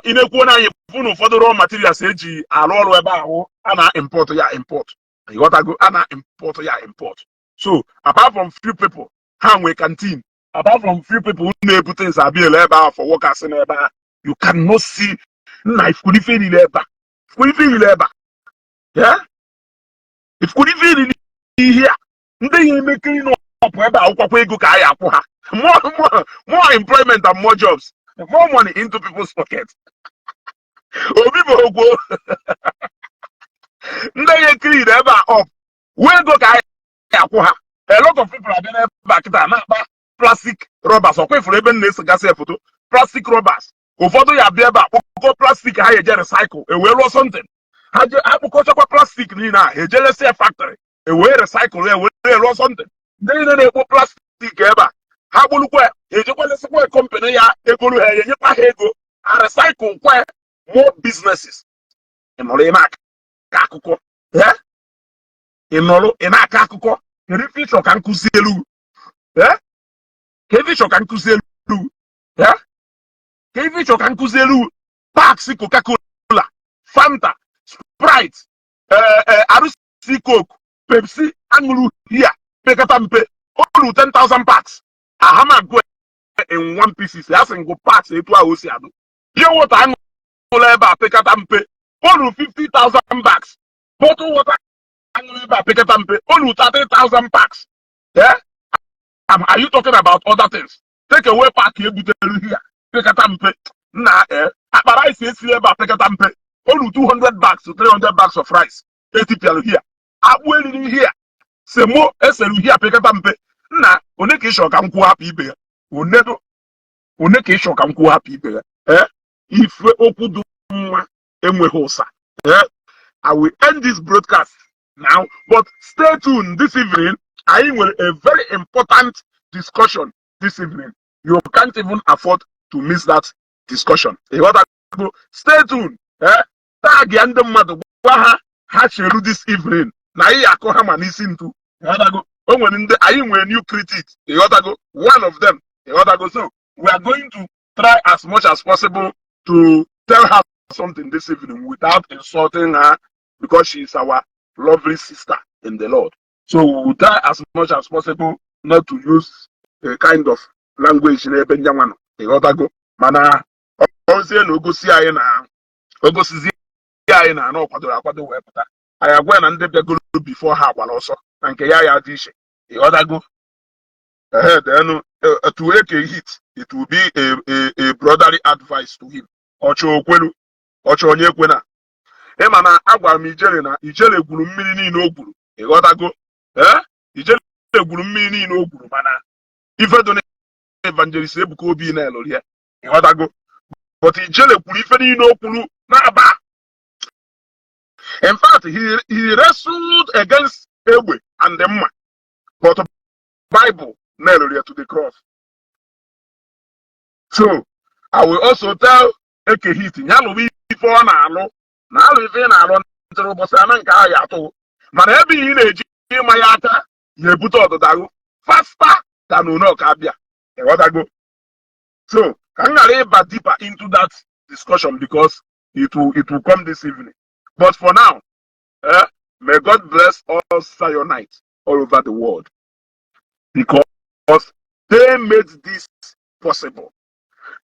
Inekwu na anyị funu ụfọdụ raw materials eji arụ ọrụ ebe ahụ a na-import ya import. Ịghọtago, a na-import ya import. So, apart from few people, ha nwe canteen. Apart from few people who na-ebute nsabiele ebe ahụ for workers in ebe ahụ, you cannot see na ifukulife niile ebe a. Ifukulife niile ebe a. Yeah? Ifukulife niile ihe a. Ndị ya emekiri n'ọpụ ebe a ụkwakwa ego ka a ya akwụ ha. More employment and more jobs. More money into people's pockets. Obi bụ ogwo. Ndị ya ekiri ebe a up. Wee ego ka a ya akwụ ha. A lot of people are been ebe a kịta na-akpa plastic rubbers. Ọkwa ifuru ebe na-esegasị foto. Plastic rubbers. Ụfọdụ ya bịa ebe a kpụkọ plastic ha eje recycle ewee rụọ something. Ha akpụkọchakwa plastic niile a ejelesi factory ewee recycle ewee rụọ something. Ndị niile na-ekpo plastic ebe a ha gbulukwa ejekwalesikwa company ya egolu ha enyekwa ha ego ha recycle kwa more businesses. Ịnọrọ ị na-aka akụkọ. Ịnọrọ ị na-aka akụkọ. Kedu ife ịchọ ka nkụzi elu? Kedu ife ịchọ ka nkụzi elu? Ka ife ịchọ ka nkụzi elu? Packs Coca-Cola, Fanta, Sprite, RC Coke, Pepsi, aṅụrụ here, pekata mpe, olu 10,000 packs. Ahama go in one pieces. That's in go packs etu a osi adu. Pure water aṅụrụ ebe a pekata mpe, olu 50,000 bags. Bottle water aṅụrụ ebe a pekata mpe, olu 30,000 packs. Are you talking about other things? Take away pack ebutelu here, pekata mpe. Na akpa rice esi ebe a pekata mpe, olu 200 bags to 300 bags of rice. 80 pialu here. Akpụ eliri here. Semo eselu here pekata mpe. Na one ka ịchọ ka m kwuo hapụ ibe ya. One ka ịchọ ka m kwuo hapụ ibe ya. Ife okwu dị mma enweghị ụsa. I will end this broadcast now, but stay tuned this evening. I will a very important discussion this evening. You can't even afford to miss that discussion. Stay tuned. Tag ya ndị mmadụ gwa ha cheru this evening. Na anyị akọ ha ma n'isi ntu. I am a new critic. One of them. So we are going to try as much as possible to tell her something this evening without insulting her, because she is our lovely sister in the Lord. So we will try as much as possible not to use a kind of language in Ebenjamano. Mana onse no gosi anyị na ogosizi anyị na no kwado wepụta. I agwa na ndị bịagoro before ha agbara ọsọ na nke ya dị iche. Then to make a hit, it will be a brotherly advice to him. Ocho okwelu, ocho onye kwena. Mana agwa m ijele gwuru mmiri niile o gwuru. Ijele gwuru mmiri niile o gwuru, mana ife do na Evangelist Ebuka Obi na elori ya. But ijele gwuru ife niile o kwuru na-aba. In fact, he wrestled against Egbe and the Mma. But the Bible nailed it to the cross. So, I will also tell Ekehiti, Yalu before Nalo, Nalu Venalo, Bosana Kayato, Manabi in a G Mayata, Yebuto the Dago, faster than Uno Kabia. What I go. So, I'm going to deeper into that discussion because it will come this evening. But for now, may God bless all Zionites all over the world, because they made this possible.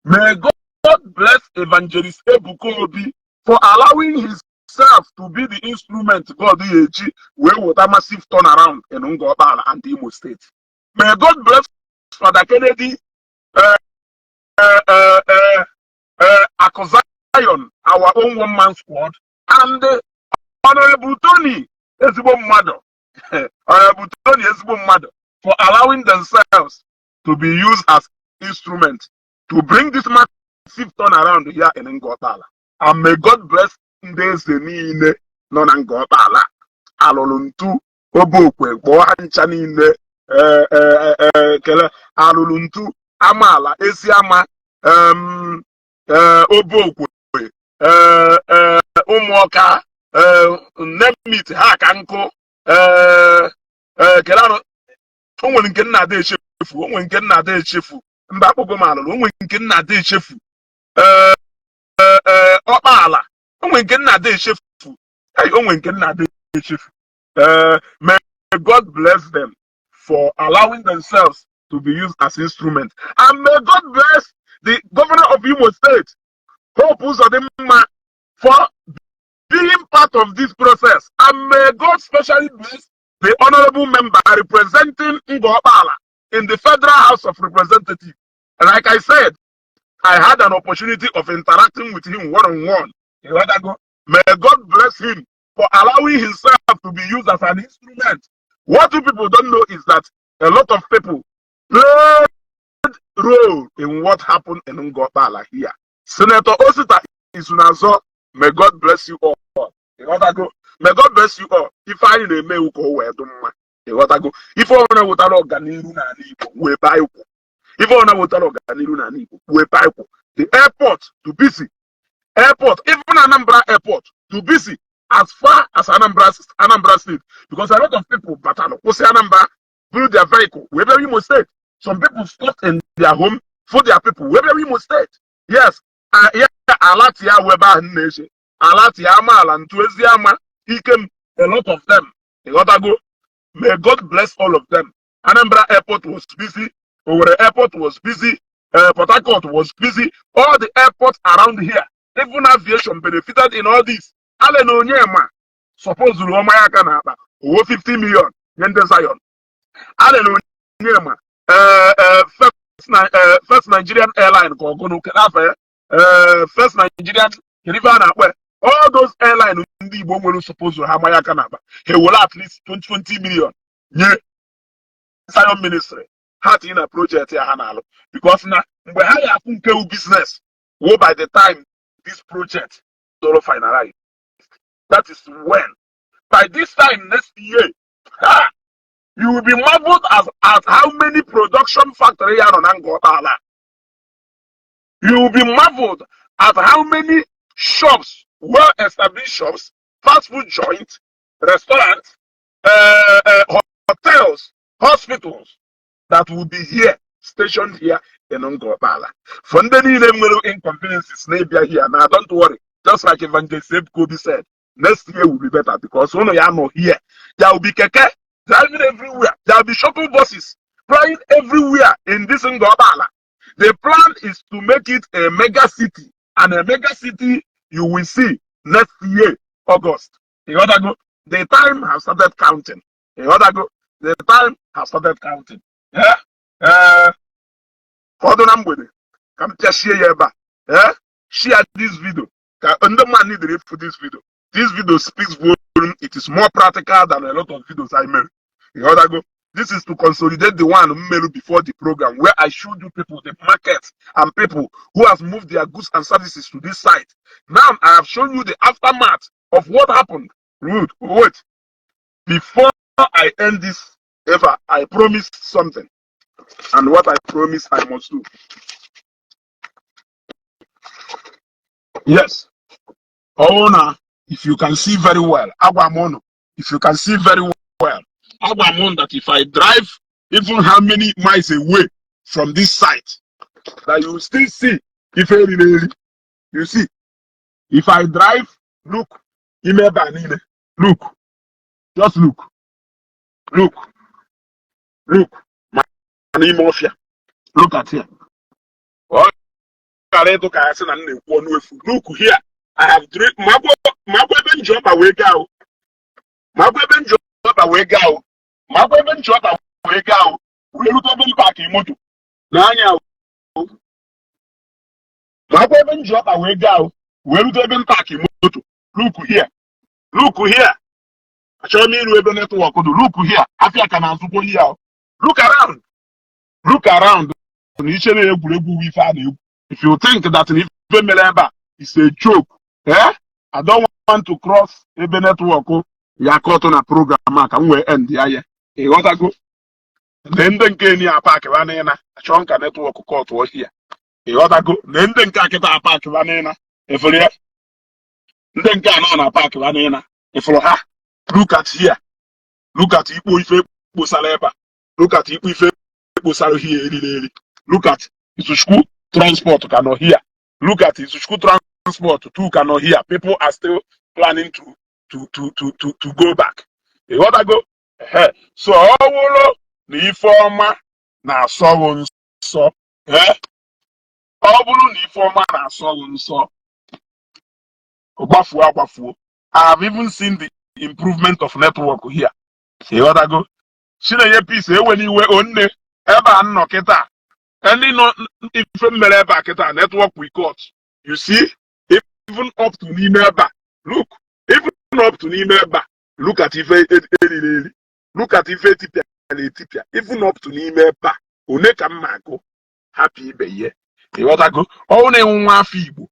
May God bless Evangelist Ebuka Obi for allowing himself to be the instrument God EAG where with a massive turnaround in Ungobala and Imo State. May God bless Father Kennedy, Akozion, our own one-man squad, and Honorable Tony for allowing themselves to be used as instruments to bring this massive turnaround here in Ngotala. And may God bless this niile no na Ngotala. Aloluntu obokwe bo hancha niile kele aloluntu amala esiama obokwe ụmụọka nemit ha ka nkụ kele o nwere nke nna ada echefu o nwere nke nna ada echefu mba akpụgo m alụrụ o nwere nke nna ada echefu ọkpaala o nwere nke nna ada echefu o nwere nke nna ada echefu may God bless them for allowing themselves to be used as instruments, and may God bless the governor of Imo State, Hope Uzodimma, for being part of this process, and may God specially bless the honorable member representing Ngobala in the Federal House of Representatives. And like I said, I had an opportunity of interacting with him one-on-one. May God bless him for allowing himself to be used as an instrument. What you people don't know is that a lot of people played a role in what happened in Ngobala here. Senator Osita Isunazo, may God bless you all. May God bless you all. If I need a mail, where don't if I want to water organiru na Igbo, we buy. If I want to water organiru na Igbo, we buy. The airport to busy. Airport, even Anambra airport to busy as far as Anambra State, because a lot of people, Batalo, Anambra, build their vehicle, wherever you must state. Some people stopped in their home for their people, wherever you must state. Yes, Alatia Weba Nation, Alatia Mal and Tueziama, he came, a lot of them. May God bless all of them. Anambra Airport was busy, Owerri Airport was busy, Port Harcourt was busy, all the airports around here, even aviation benefited in all this. Allen Onyema, suppose Romayaka Naba, over 50 million, Yende Zion. Allen Onyema, first Nigerian airline, first Nigerian Rivana, where all those airlines in the Igbo were supposed to have Mayaka Naba. He will at least 20 million. Yeah, Zion Ministry had in a project here, because now we have a business. Well, by the time this project is finalized. That is when. By this time next year, you will be marveled at how many production factories are on Ngotala. You will be marveled at how many shops, well-established shops, fast food joints, restaurants, hotels, hospitals that will be here, stationed here in Ngotala. From the little inconveniences, maybe here. Now, don't worry. Just like Evangelist Kobe said, next year will be better because when you are not here, there will be keke driving everywhere. There will be shuttle buses flying everywhere in this Ngobala. The plan is to make it a mega city, and a mega city you will see next year, August. The time has started counting. The time has started counting. Yeah. Come just share share this video. And the man need for this video. This video speaks volume. It is more practical than a lot of videos I made. This is to consolidate the one made before the program, where I showed you people, the markets, and people who have moved their goods and services to this site. Now I have shown you the aftermath of what happened. Wait. Before I end this, ever, I promised something. And what I promised, I must do. Yes. Owner, if you can see very well, Agwamono, if you can see very well, Agwamon, that if I drive even how many miles away from this site, that you will still see, if you see, if I drive, look, look, just look, look at here. Look here. I have drink. Magweben job away go. Magweben job away go. Magweben job away go. We look at them back in moto. Nanya. Magweben job away go. We look at them back in moto. Look here. Look here. Show me ebe network. Look here. Afia can azukwo here. Look around. Look around. If you think that if Meleba is a joke, I don't want to cross ebe network. Ya caught on a program. Can we end the aya? You want to go? Then Kenny park vanena. Chonka network court was here. You want to go? Then Kaketa park vanena. If you then can park vanena. If you have. Look at here. Look at Igbo Ife Saleba. Look at Igbo Ife Salo here. Look at Isushku transport cannot hear. Look at Isushku transport too cannot hear. People are still planning to go back. You want to go? So all the former na so so. All the former na so. Obafu. I have even seen the improvement of network here. You want to go? Shine piece when you were on ever knock it out. Any not even Meleba network we got. You see, even up to Nimeba. Look, even up to Nimeba. Look at Ife. Look at Ife Tipia. Even up to Nimeba. Uneka Mako. Happy be ye. You want to go? Only one feeble.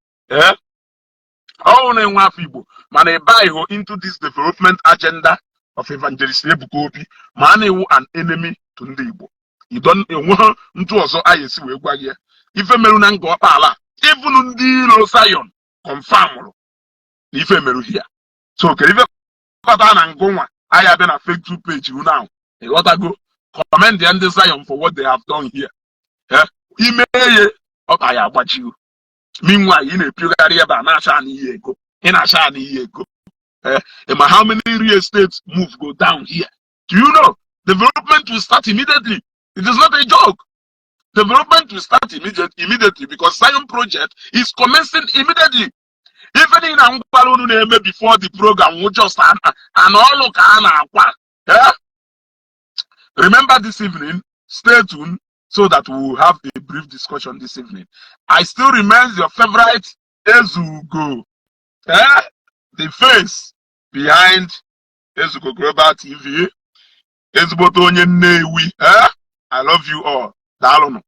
Only one feeble. Man, a buy into this development agenda of Evangelist Ebuka Obi. Man, an enemy to Ndi Igbo. You don't want to also I see we go here. If a merunan go ala, even Ndi Zion confirm. If a meru here. So can you and go I have been a Facebook page you now. You want to go commend the Ndi Zion for what they have done here. Email up I have what you. Meanwhile, in a pure area by Nashani Yego. In Ashani Yego. How many real estates move go down here? Do you know? Development will start immediately. It is not a joke. Development will start immediately because Zion project is commencing immediately. Even in Angualunu before the program will just start and all look. Remember this evening, stay tuned so that we will have a brief discussion this evening. I still remain your favorite Ezugo. The face behind Ezugo Global TV. Ezugo Tonye Newi. I love you all. Dalono.